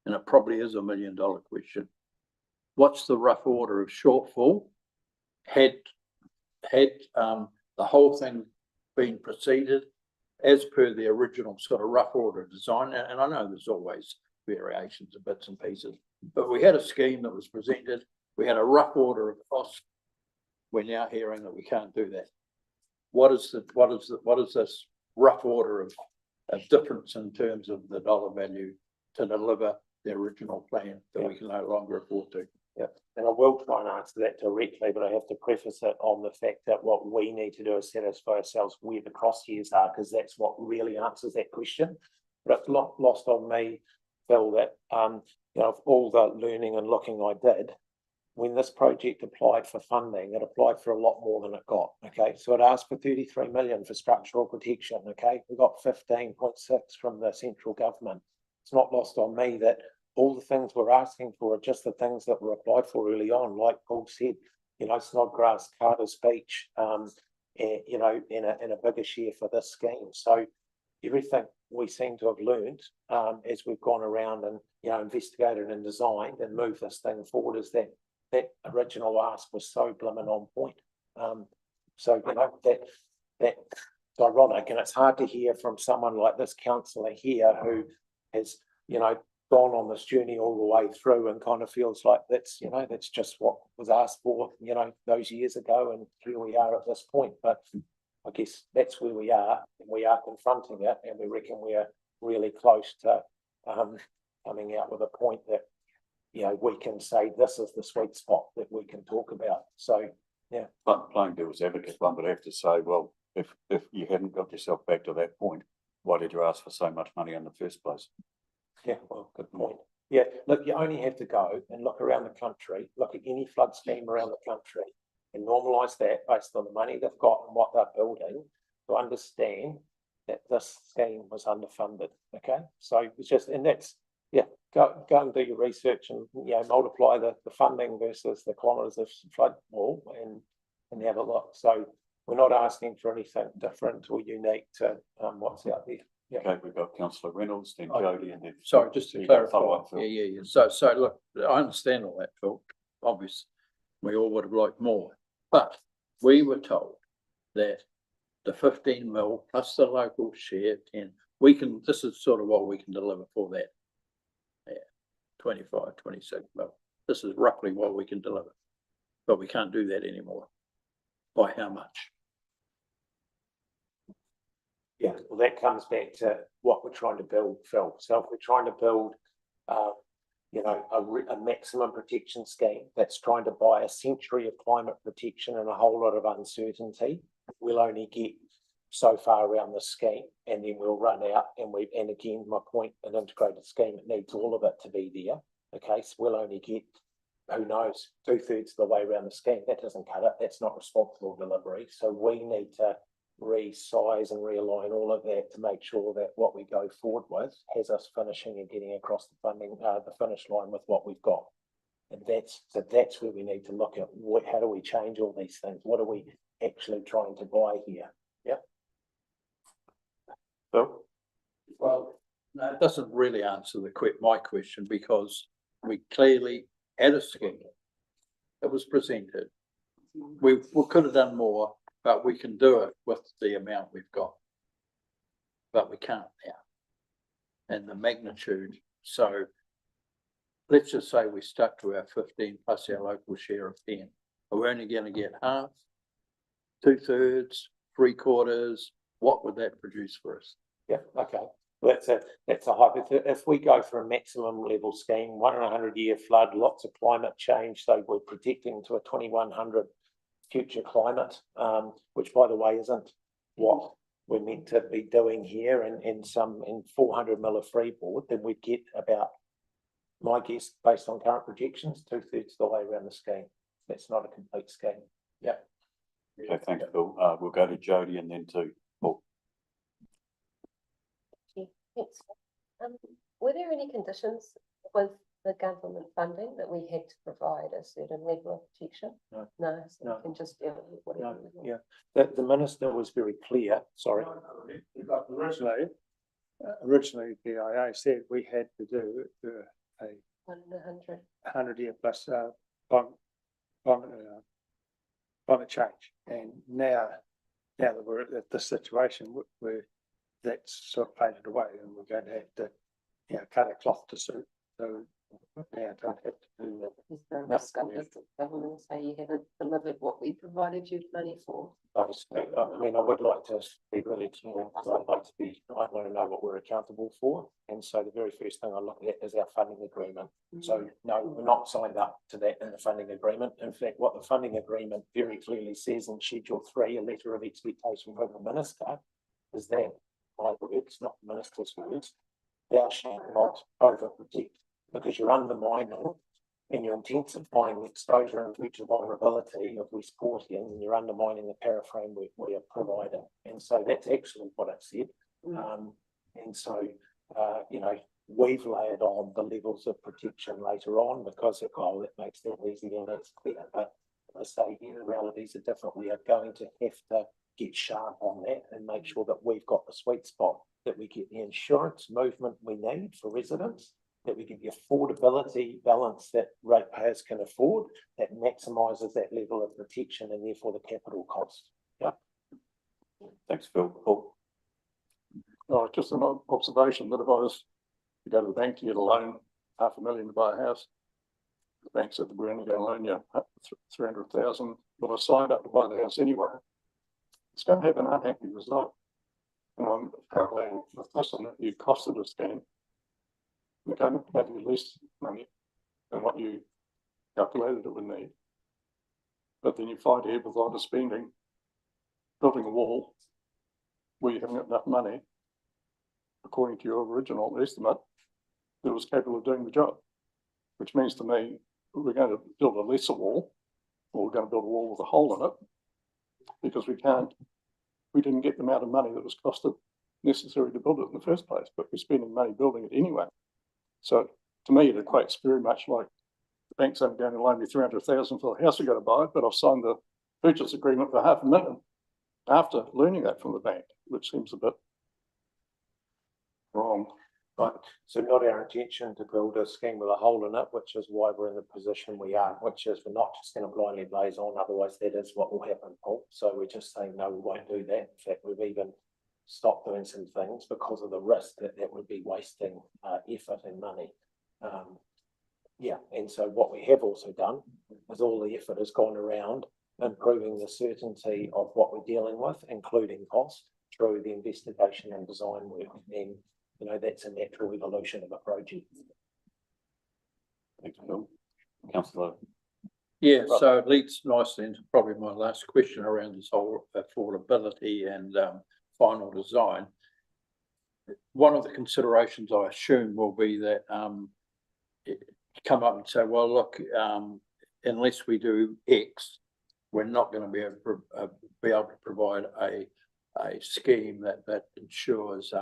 and it probably is a $1 million question. What's the rough order of shortfall? Had the whole thing been proceeded as per the original sort of rough order of design, and I know there's always variations of bits and pieces, but we had a scheme that was presented. We had a rough order of cost. We're now hearing that we can't do that. What is this rough order of difference in terms of the dollar value to deliver the original plan that we can no longer afford to? Yeah, and I will try and answer that directly, but I have to preface it on the fact that what we need to do is satisfy ourselves where the crosshairs are, because that's what really answers that question. But it's not lost on me, Phil, that you know, of all the learning and looking I did, when this project applied for funding, it applied for a lot more than it got. Okay, so it asked for 33 million for structural protection. Okay, we got 15.6 from the central government. It's not lost on me that all the things we're asking for are just the things that were applied for early on, like Paul said, you know, Snodgrass, Carter's Beach, you know, in a bigger share for this scheme. So everything we seem to have learned as we've gone around and, you know, investigated and designed and moved this thing forward is that original ask was so blooming on point. So, you know, that's ironic, and it's hard to hear from someone like this councillor here who has, you know, gone on this journey all the way through and kind of feels like that's, you know, that's just what was asked for, you know, those years ago, and here we are at this point. But I guess that's where we are, and we are confronting it, and we reckon we're really close to coming out with a point that, you know, we can say this is the sweet spot that we can talk about. So, yeah. But playing devil's advocate, one would have to say, well, if you hadn't got yourself back to that point, why did you ask for so much money in the first place? Yeah, well, good point. Yeah, look, you only have to go and look around the country, look at any flood scheme around the country and normalise that based on the money they've got and what they're building to understand that this scheme was underfunded. Okay, so it's just, and that's, yeah, go and do your research and, you know, multiply the funding versus the kilometres of flood wall and have a look. So we're not asking for anything different or unique to what's out there. Yeah. Okay, we've got Councillor Reynolds, then Jody, and then. Sorry, just to clarify. Phil. Yeah. So look, I understand all that, Phil. Obviously, we all would have liked more, but we were told that the 15 mil plus the local share 10, we can. This is sort of what we can deliver for that. Yeah, 25, 26 mil. This is roughly what we can deliver, but we can't do that anymore. By how much? Yeah, well, that comes back to what we're trying to build, Phil. So if we're trying to build, you know, a maximum protection scheme that's trying to buy a century of climate protection and a whole lot of uncertainty, we'll only get so far around the scheme, and then we'll run out. And again, my point, an integrated scheme, it needs all of it to be there. Okay, so we'll only get, who knows, 2/3 of the way around the scheme. That doesn't cut it. That's not responsible delivery. So we need to resize and realign all of that to make sure that what we go forward with has us finishing and getting across the funding, the finish line with what we've got. And that's where we need to look at how do we change all these things? What are we actually trying to buy here? Yeah. Phil? Well, no, it doesn't really answer my question, because we clearly had a scheme that was presented. We could have done more, but we can do it with the amount we've got. But we can't now. And the magnitude. So let's just say we stuck to our 15 plus our local share of 10. Are we only going to get half, 2/3, 3/4? What would that produce for us? Yeah, okay. That's a hypothetical. If we go for a maximum level scheme, 1 in 100-year flood, lots of climate change, so we're predicting to a 2100 future climate, which by the way isn't what we're meant to be doing here in 400 mil of freeboard, then we'd get about, my guess, based on current projections, 2/3 of the way around the scheme. That's not a complete scheme. Yeah. Okay, thanks, Bill. We'll go to Jody and then to Paul. Thanks. Were there any conditions with the government funding that we had to provide a certain level of protection? No. No, so No. we can just deal with whatever. we want. Yeah, the minister was very clear, sorry. Originally, BIA said we had to do a 1 in 100. 100-year plus climate change, and now that we're at this situation where that's sort of faded away, and we're going to have to, cut a cloth to suit. So now don't have to do that. Is there a risk under the government say you haven't delivered what we provided you money for? Obviously, I mean, I would like to be really clear, because I want to know what we're accountable for. And so the very first thing I look at is our funding agreement. So no, we're not signed up to that in the funding agreement. In fact, what the funding agreement very clearly says in Schedule 3, a letter of expectation from the minister, is that, my words, not the minister's words, thou shalt not overprotect, because you're undermining and you're intensifying the exposure and future vulnerability of Westportians, and you're undermining the para framework we are providing. And so that's actually what it said. And so, we've layered on the levels of protection later on, because that makes that easy and that's clear. But I say here, realities are different. We are going to have to get sharp on that and make sure that we've got the sweet spot, that we get the insurance movement we need for residents, that we get the affordability balance that ratepayers can afford, that maximises that level of protection and therefore the capital cost. Yeah. Thanks, Phil. Paul. Just an observation that if I was to go to the bank to get a loan, $500,000 to buy a house, the bank said that we're only going to loan you 300,000, but I signed up to buy the house anyway. It's going to have an unhappy result. And I'm calculating the person that you costed a scheme, we're going to have you less money than what you calculated it would need. But then you fight ahead with a lot of spending, building a wall where you haven't got enough money, according to your original estimate, that was capable of doing the job. Which means to me, we're going to build a lesser wall, or we're going to build a wall with a hole in it, because we didn't get the amount of money that was costed necessary to build it in the first place, but we're spending money building it anyway. So to me, it equates very much like the bank's only going to loan me 300,000 for the house I've got to buy, but I've signed the purchase agreement for $500,000 after learning that from the bank, which seems a bit wrong. Right. So not our intention to build a scheme with a hole in it, which is why we're in the position we are, which is we're not just going to blindly blaze on, otherwise that is what will happen, Paul. So we're just saying, no, we won't do that. In fact, we've even stopped doing some things because of the risk that would be wasting effort and money. And so what we have also done is all the effort has gone around improving the certainty of what we're dealing with, including cost, through the investigation and design work. And that's a natural evolution of a project. Thanks, Bill. Councillor. Yeah, so it leads nicely into probably my last question around this whole affordability and final design. One of the considerations I assume will be that come up and say, well, look, unless we do X, we're not going to be able to provide a scheme that ensures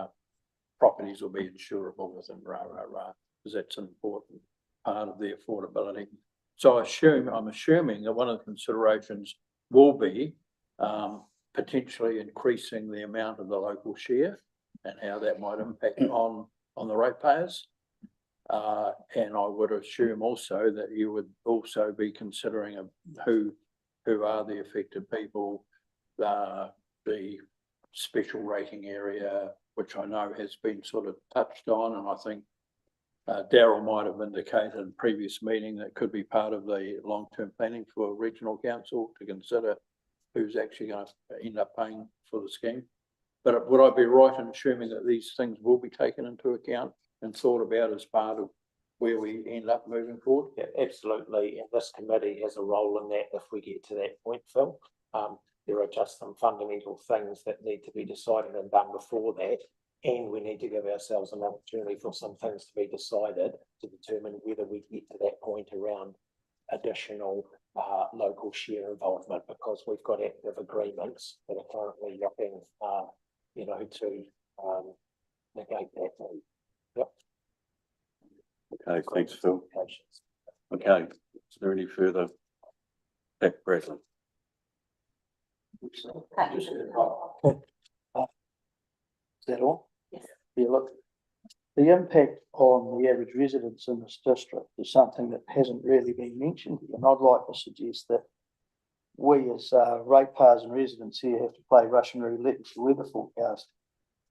properties will be insurable within because that's an important part of the affordability. So I'm assuming that one of the considerations will be potentially increasing the amount of the local share and how that might impact on the ratepayers. And I would assume also that you would also be considering who are the affected people, the special rating area, which I know has been sort of touched on, and I think Daryl might have indicated in a previous meeting that could be part of the long-term planning for regional council to consider who's actually going to end up paying for the scheme. But would I be right in assuming that these things will be taken into account and thought about as part of where we end up moving forward? Yeah, absolutely, and this committee has a role in that if we get to that point, Phil. There are just some fundamental things that need to be decided and done before that, and we need to give ourselves an opportunity for some things to be decided to determine whether we get to that point around additional local share involvement, because we've got active agreements that are currently looking, to negate that. Yep. Okay, thanks, Phil. Okay, is there any further? Bradley. Is that all? Yes. Yeah, look, the impact on the average residents in this district is something that hasn't really been mentioned here, and I'd like to suggest that we as ratepayers and residents here have to play Russian roulette with the weather forecast,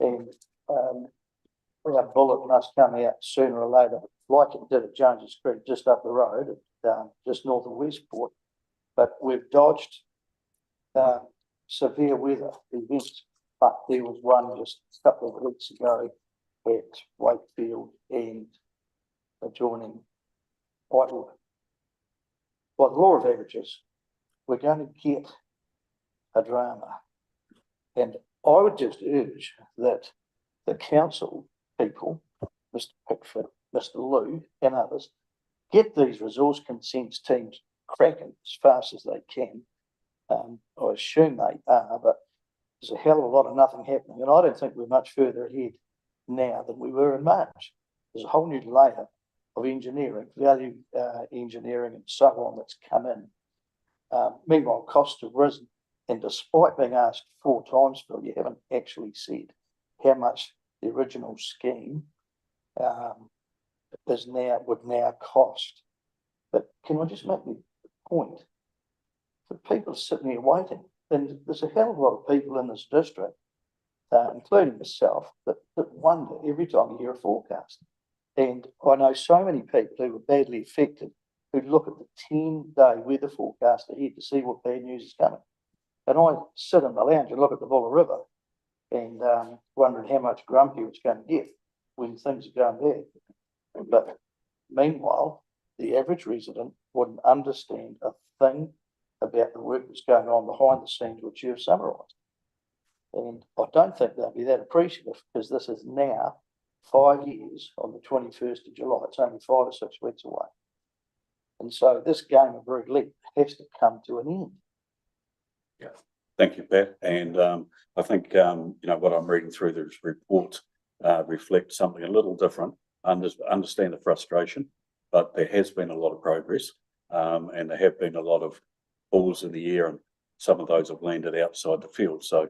and our bullet must come out sooner or later, like it did at Jones's Creek, just up the road, just north of Westport. But we've dodged severe weather events, but there was one just a couple of weeks ago at Wakefield and adjoining Whitewood. By the law of averages, we're going to get a drama. And I would just urge that the council people, Mr. Pickford, Mr. Lou and others, get these resource consents teams cracking as fast as they can. I assume they are, but there's a hell of a lot of nothing happening. And I don't think we're much further ahead now than we were in March. There's a whole new layer of engineering, value engineering and so on that's come in. Meanwhile, costs have risen. And despite being asked 4 times, Phil, you haven't actually said how much the original scheme would now cost. But can I just make the point that people are sitting here waiting, and there's a hell of a lot of people in this district, including myself, that wonder every time you hear a forecast. And I know so many people who were badly affected who look at the 10-day weather forecast ahead to see what bad news is coming. And I sit in the lounge and look at the Buller River and wondering how much grumpier it's going to get when things are going bad. But meanwhile, the average resident wouldn't understand a thing about the work that's going on behind the scenes, which you've summarised. And I don't think they'll be that appreciative, because this is now 5 years on the 21st of July. It's only 5 or 6 weeks away. And so this game of roulette has to come to an end. Yeah, thank you, Pat. And I think, what I'm reading through this report reflects something a little different. Understand the frustration, but there has been a lot of progress, and there have been a lot of balls in the air, and some of those have landed outside the field. So,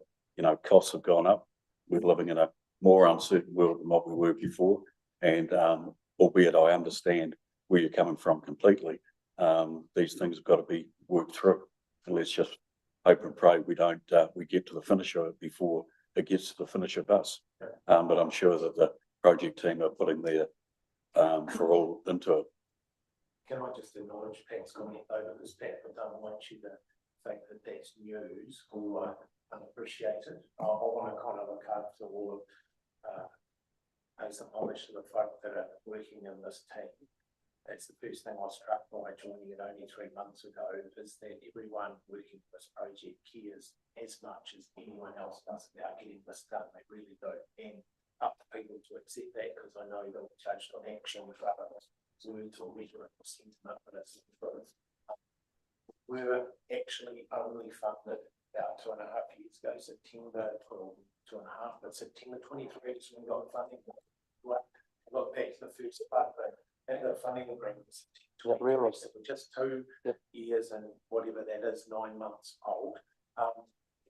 costs have gone up. We're living in a more uncertain world than what we were before. And albeit I understand where you're coming from completely, these things have got to be worked through. And let's just hope and pray we don't we get to the finisher before it gets to the finisher bus. But I'm sure that the project team are putting their for all into it. Can I just acknowledge Pat's comment over this, Pat? I don't want you to think that that's news or unappreciated. I want to kind of look after all of pay some homage to the folk that are working in this team. That's the first thing I was struck by joining it only 3 months ago, is that everyone working for this project cares as much as anyone else does about getting this done. They really do. And up to people to accept that, because I know they'll be judged on action with other words or rhetoric or sentiment, but it's truth. We're actually only funded about 2.5 years ago, September 2.5, but September 23 is when we got funding. I got back to the first part, but the funding agreements. So we're just 2 years and whatever that is, 9 months old.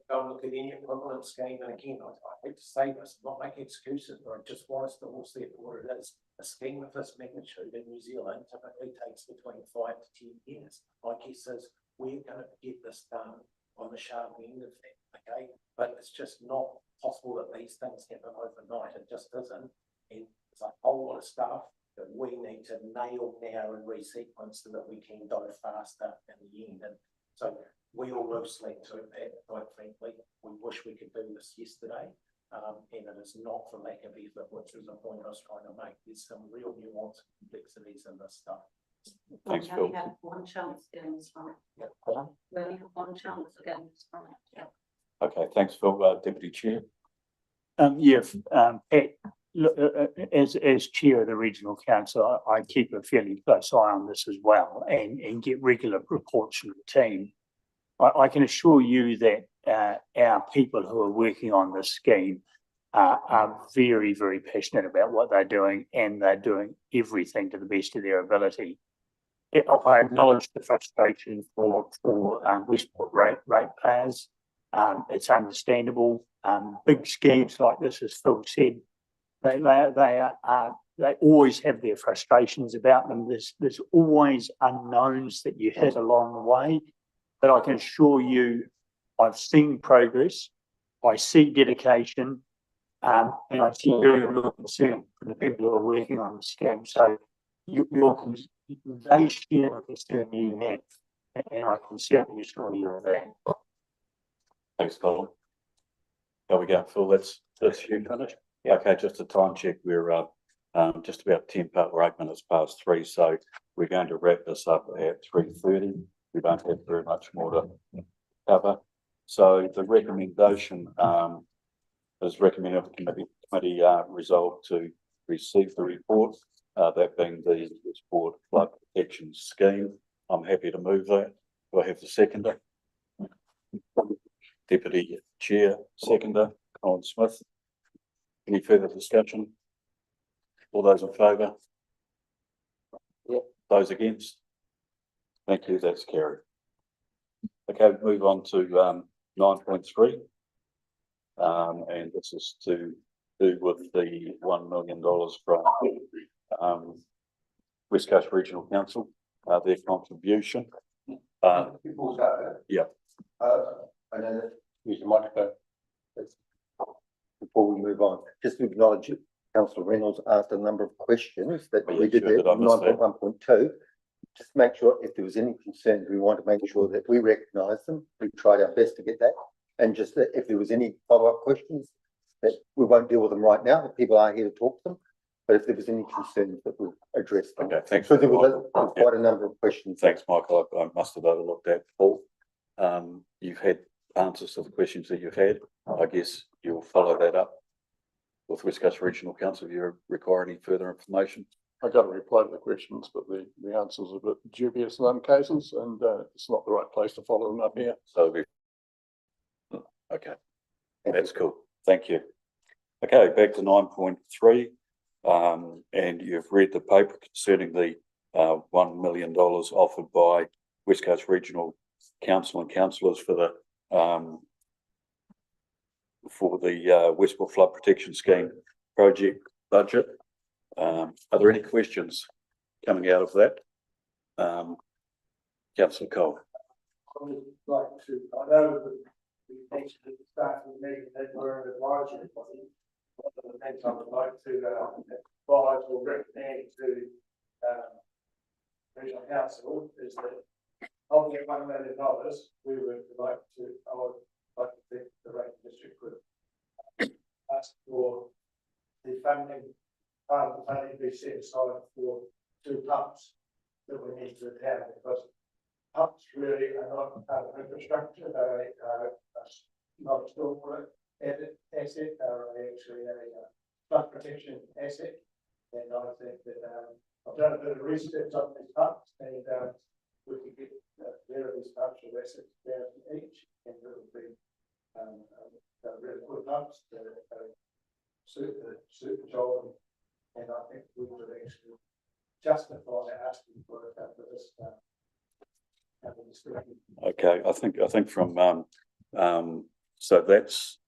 Go and look at any equivalent scheme, and again, I hate to say this, I'm not making excuses, but I just want us to all see it for what it is. A scheme of this magnitude in New Zealand typically takes between 5 to 10 years. My guess is we're going to get this done on the sharp end of that, okay? But it's just not possible that these things happen overnight. It just isn't. And there's a whole lot of stuff that we need to nail now and resequence so that we can go faster in the end. And so we all love sleep too, Pat, quite frankly. We wish we could do this yesterday. And it is not for lack of effort, which is the point I was trying to make. There's some real nuance and complexities in this stuff. Thanks, We only Phil. have one chance of getting this right. We only have one chance of getting this right. Okay, thanks, Phil. Deputy Chair. Pat, look, as chair of the regional council, I keep a fairly close eye on this as well and get regular reports from the team. I can assure you that our people who are working on this scheme are very, very passionate about what they're doing, and they're doing everything to the best of their ability. I acknowledge the frustration for Westport ratepayers. It's understandable. Big schemes like this, as Phil said, they always have their frustrations about them. There's always unknowns that you hit along the way, but I can assure you, I've seen progress. I see dedication, and I see very real concern for the people who are working on the scheme. So they share the concern you have, and I can certainly assure you of that. Thanks, Colin. There we go, Phil. That's you finished. Yeah. Okay, just a time check. We're just about 8 minutes past 3, so we're going to wrap this up at 3:30. We don't have very much more to cover. So the recommendation is recommended the committee resolve to receive the report, that being the Westport Flood Protection Scheme. I'm happy to move that. Do I have the seconder? Deputy Chair, seconder, Colin Smith. Any further discussion? All those in favour? Yep. Those against? Thank you, that's carried. Okay, move on to 9.3. And this is to do with the $1 million from West Coast Regional Council, their contribution. Yeah. I know that, use the microphone. Before we move on, just to acknowledge it, Councillor Reynolds asked a number of questions that we did at 9.1.2. Just make sure if there was any concerns, we want to make sure that we recognise them. We tried our best to get that. And just that if there was any follow-up questions, that we won't deal with them right now, that people are here to talk to them. But if there was any concerns, that we'll address them. Okay, thanks. So there was quite a number of questions. Thanks, Michael. I must have overlooked that. Paul, you've had answers to the questions that you've had. I guess you'll follow that up with West Coast Regional Council if you require any further information. I got a reply to the questions, but the answers are a bit dubious in some cases, and it's not the right place to follow them up here. So okay, that's cool. Thank you. Okay, back to 9.3. And you've read the paper concerning the $1 million offered by West Coast Regional Council and councillors for the Westport Flood Protection Scheme project budget. Are there any questions coming out of that? Councillor Cole. I would like to, I know that we mentioned at the start of the meeting that we're an advisory body. One of the things I would like to advise or recommend to regional council is that of the $1 million, we would like to, I would like to think the Rankin District would ask for the funding, part of the funding be set aside for 2 pumps that we need to have, because pumps really are not part of infrastructure. They are not a stormwater asset, they are actually a flood protection asset. And I think that I've done a bit of research on these pumps, and we could get there are these pumps or assets down each, and it would be really good pumps to suit the job. And I think we would actually justify asking for this. Okay, I think from so that's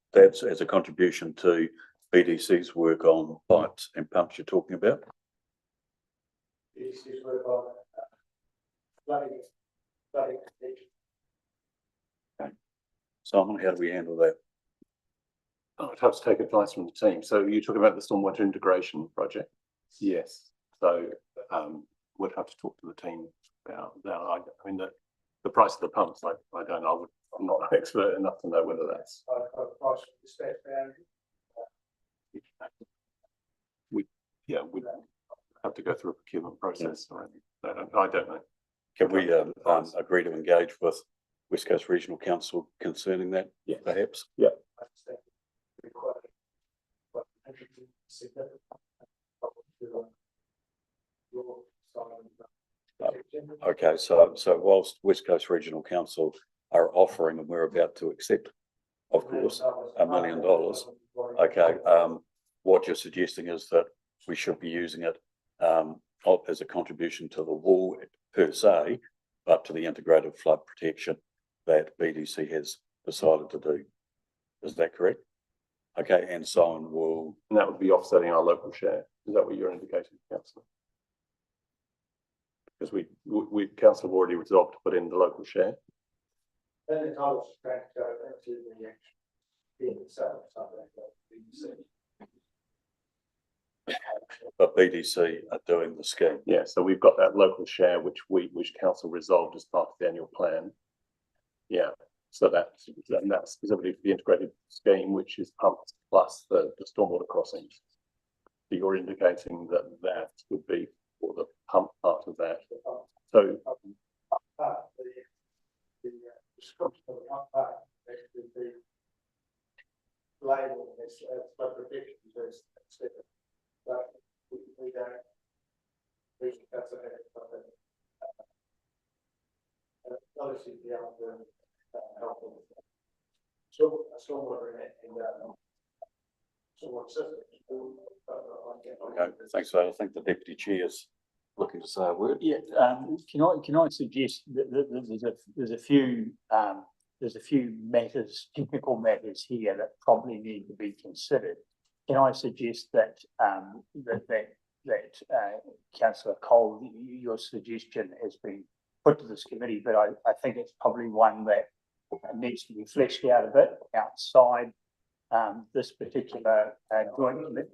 as a contribution to BDC's work on pipes and pumps you're talking about. BDC's work on flooding protection. Okay. Simon, how do we handle that? I'd have to take advice from the team. So you're talking about the stormwater integration project? Yes. So we'd have to talk to the team about that. I mean, the price of the pumps, I don't know. I'm not an expert enough to know whether that's. I've got a price for the stat boundary. we have to go through a procurement process, or I don't know. Can we agree to engage with West Coast Regional Council concerning that, perhaps? Okay, so whilst West Coast Regional Council are offering, and we're about to accept, of course, $1 million. Okay, what you're suggesting is that we should be using it as a contribution to the wall per se, but to the integrated flood protection that BDC has decided to do. Is that correct? Okay, and Simon will. And that would be offsetting our local share. Is that what you're indicating, Councillor? Because we council have already resolved to put in the local share. Then the college is going to go into the actual itself, something But BDC are doing the scheme. Yeah, so we've got that local share which council resolved as part of the annual plan. Yeah, so that's specifically for the integrated scheme, which is pumps plus the stormwater crossings. So you're indicating that would be for the pump part of that. So the description of the part actually be labeled as flood protection as but we don't that's obviously be able to help with stormwater and stormwater systems. Okay, thanks. So I think the deputy chair is looking to say a word. Yeah, can I suggest that there's a few matters, technical matters here that probably need to be considered. Can I suggest that Councillor Cole, your suggestion has been put to this committee, but I think it's probably one that needs to be fleshed out a bit outside this particular joint committee.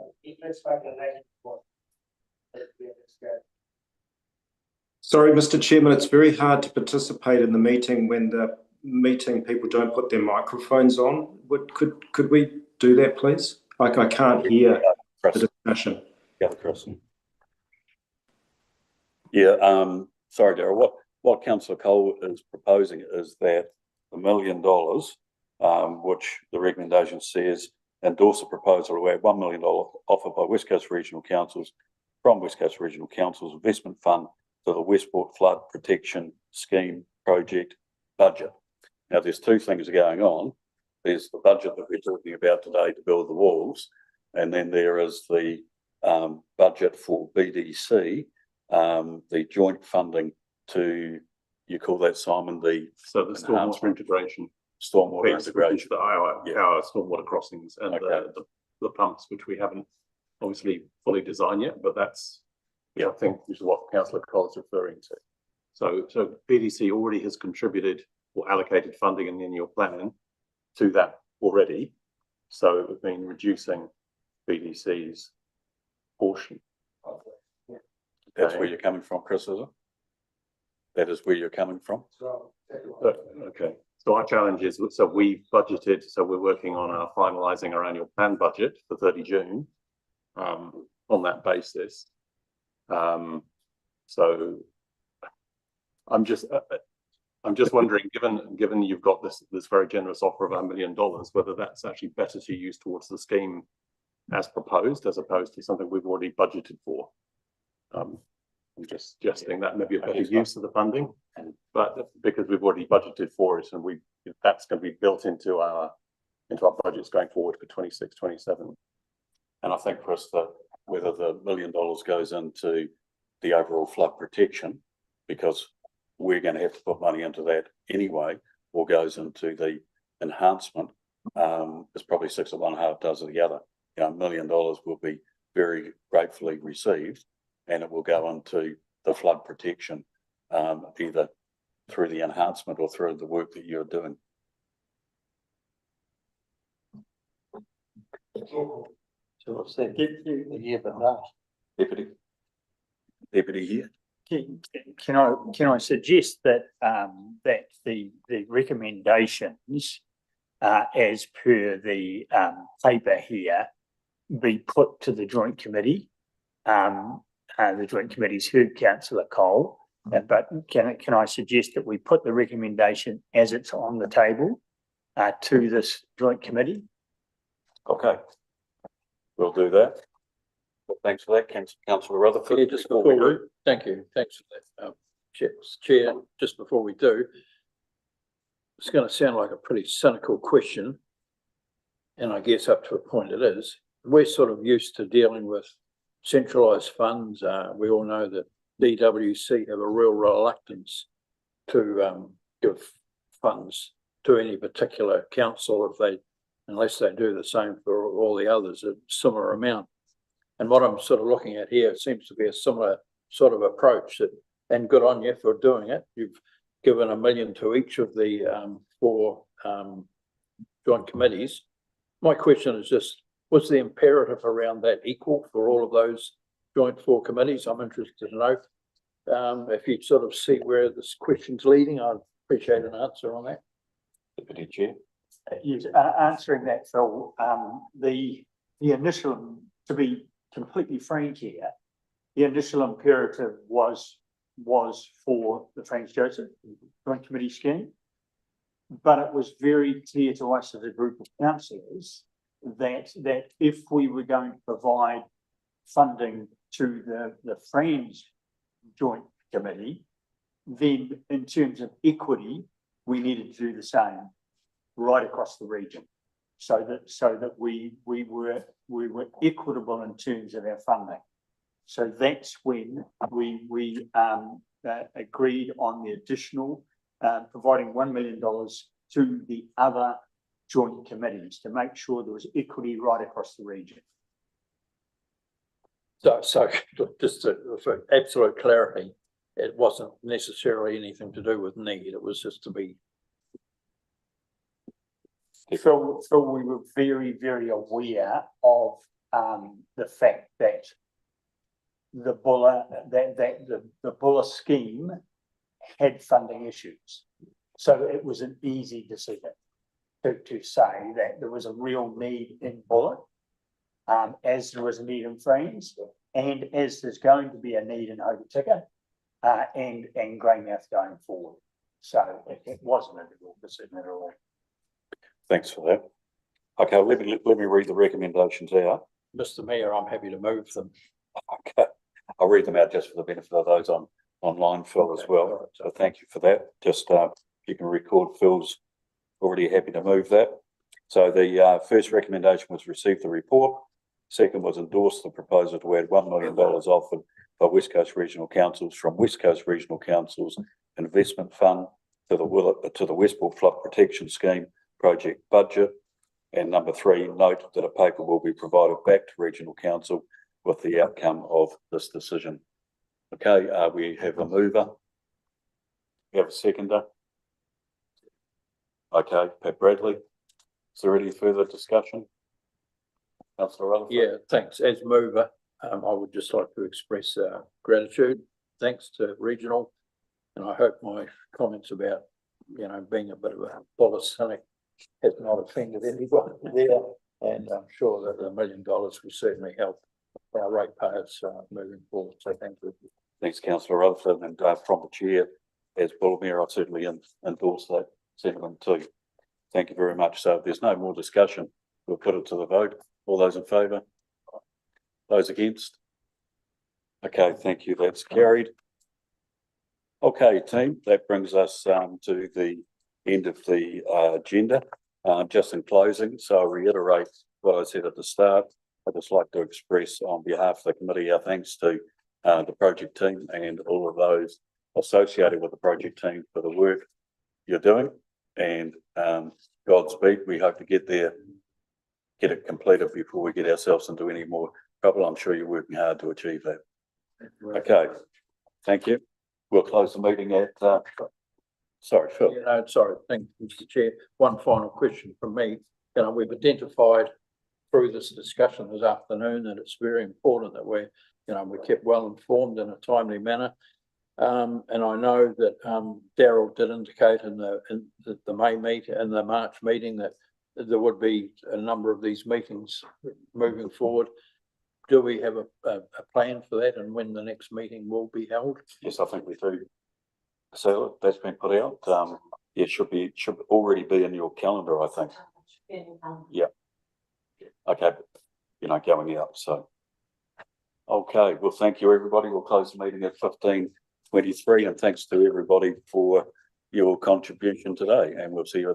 Sorry, Mr. Chairman, it's very hard to participate in the meeting when the meeting people don't put their microphones on. Could we do that, please? Like I can't hear the discussion. Yeah, sorry, Darryl. What Councillor Cole is proposing is that the $1 million, which the recommendation says, endorse a proposal to add $1 million offered by West Coast Regional Councils from West Coast Regional Council's investment fund to the Westport Flood Protection Scheme project budget. Now, there's two things going on. There's the budget that we're talking about today to build the walls, and then there is the budget for BDC, the joint funding to, you call that, Simon, the stormwater integration. Stormwater integration. Our stormwater crossings and the pumps, which we haven't obviously fully designed yet, but that's I think this is what Councillor Cole is referring to. So BDC already has contributed or allocated funding in the annual plan to that already. So it would mean reducing BDC's portion. That's where you're coming from, Chris, is it? That is where you're coming from? Okay. So our challenge is, so we've budgeted, so we're working on finalising our annual plan budget for 30 June on that basis. So I'm just wondering, given you've got this very generous offer of $1 million, whether that's actually better to use towards the scheme as proposed, as opposed to something we've already budgeted for. I'm just suggesting that may be a better use of the funding, but because we've already budgeted for it, and that's going to be built into our budgets going forward for 26, 27. And I think, Chris, that whether the $1 million goes into the overall flood protection, because we're going to have to put money into that anyway, or goes into the enhancement, it's probably 6 of one, half dozen of the other. $1 million will be very gratefully received, and it will go into the flood protection, either through the enhancement or through the work that you're doing. So what's that? Yeah, but that. Deputy here. Can I suggest that that the recommendations as per the paper here be put to the joint committee. The joint committee's heard councillor Cole, but can I suggest that we put the recommendation as it's on the table to this joint committee? Okay. We'll do that. Well, thanks for that, councillor Rutherford. Yeah, just before we do, thank you, thanks for that, Chair, just before we do, it's going to sound like a pretty cynical question, and I guess up to a point it is. We're sort of used to dealing with centralised funds. We all know that DWC have a real reluctance to give funds to any particular council unless they do the same for all the others, a similar amount. And what I'm sort of looking at here seems to be a similar sort of approach, and good on you for doing it. You've given $1 million to each of the 4 joint committees. My question is just, was the imperative around that equal for all of those joint 4 committees? I'm interested to know if you sort of see where this question's leading. I'd appreciate an answer on that. Deputy Chair. Yes, answering that, Phil, the initial, to be completely frank here, the initial imperative was for the Frank Joseph Joint Committee scheme, but it was very clear to us as a group of councillors that if we were going to provide funding to the Friends Joint Committee, then in terms of equity, we needed to do the same right across the region, so that we were equitable in terms of our funding. So that's when we agreed on the additional providing $1 million to the other joint committees to make sure there was equity right across the region. So just for absolute clarity, it wasn't necessarily anything to do with need. It was just to be. So we were very, very aware of the fact that the Buller scheme had funding issues. So it was an easy decision to say that there was a real need in Buller, as there was a need in Friends, and as there's going to be a need in Hokitika and Greymouth going forward. So it wasn't a difficult decision at all. Thanks for that. Okay, let me read the recommendations out. Mr. Mayor, I'm happy to move them. Okay, I'll read them out just for the benefit of those online, Phil, as well. So thank you for that. Just you can record Phil's already happy to move that. So the first recommendation was receive the report. Second was endorse the proposal to add $1 million offered by West Coast Regional Councils from West Coast Regional Councils Investment Fund to the Westport Flood Protection Scheme project budget. And number 3, note that a paper will be provided back to Regional Council with the outcome of this decision. Okay, we have a mover. We have a seconder. Okay, Pat Bradley. Is there any further discussion? Councillor Rutherford? Yeah, thanks. As mover, I would just like to express gratitude. Thanks to Regional, and I hope my comments about, being a bit of a cynic has not offended anyone there. And I'm sure that $1 million will certainly help our ratepayers moving forward. So thank you. Thanks, Councillor Rutherford, and from the chair, as Bull Mayor, I certainly endorse that sentiment too. Thank you very much. So if there's no more discussion, we'll put it to the vote. All those in favour? Those against? Okay, thank you. That's carried. Okay, team, that brings us to the end of the agenda. Just in closing, so I'll reiterate what I said at the start. I'd just like to express on behalf of the committee our thanks to the project team and all of those associated with the project team for the work you're doing. And Godspeed. We hope to get it completed before we get ourselves into any more trouble. I'm sure you're working hard to achieve that. Okay, thank you. We'll close the meeting at, sorry, Phil. Yeah, no, sorry, thank you, Mr. Chair. One final question from me. We've identified through this discussion this afternoon that it's very important that we're kept well informed in a timely manner. And I know that Darryl did indicate in the May meeting and the March meeting that there would be a number of these meetings moving forward. Do we have a plan for that and when the next meeting will be held? Yes, I think we do. So that's been put out. It should already be in your calendar, I think. Yeah. Okay, going out, so. Okay, well, thank you, everybody. We'll close the meeting at 15:23, and thanks to everybody for your contribution today, and we'll see you at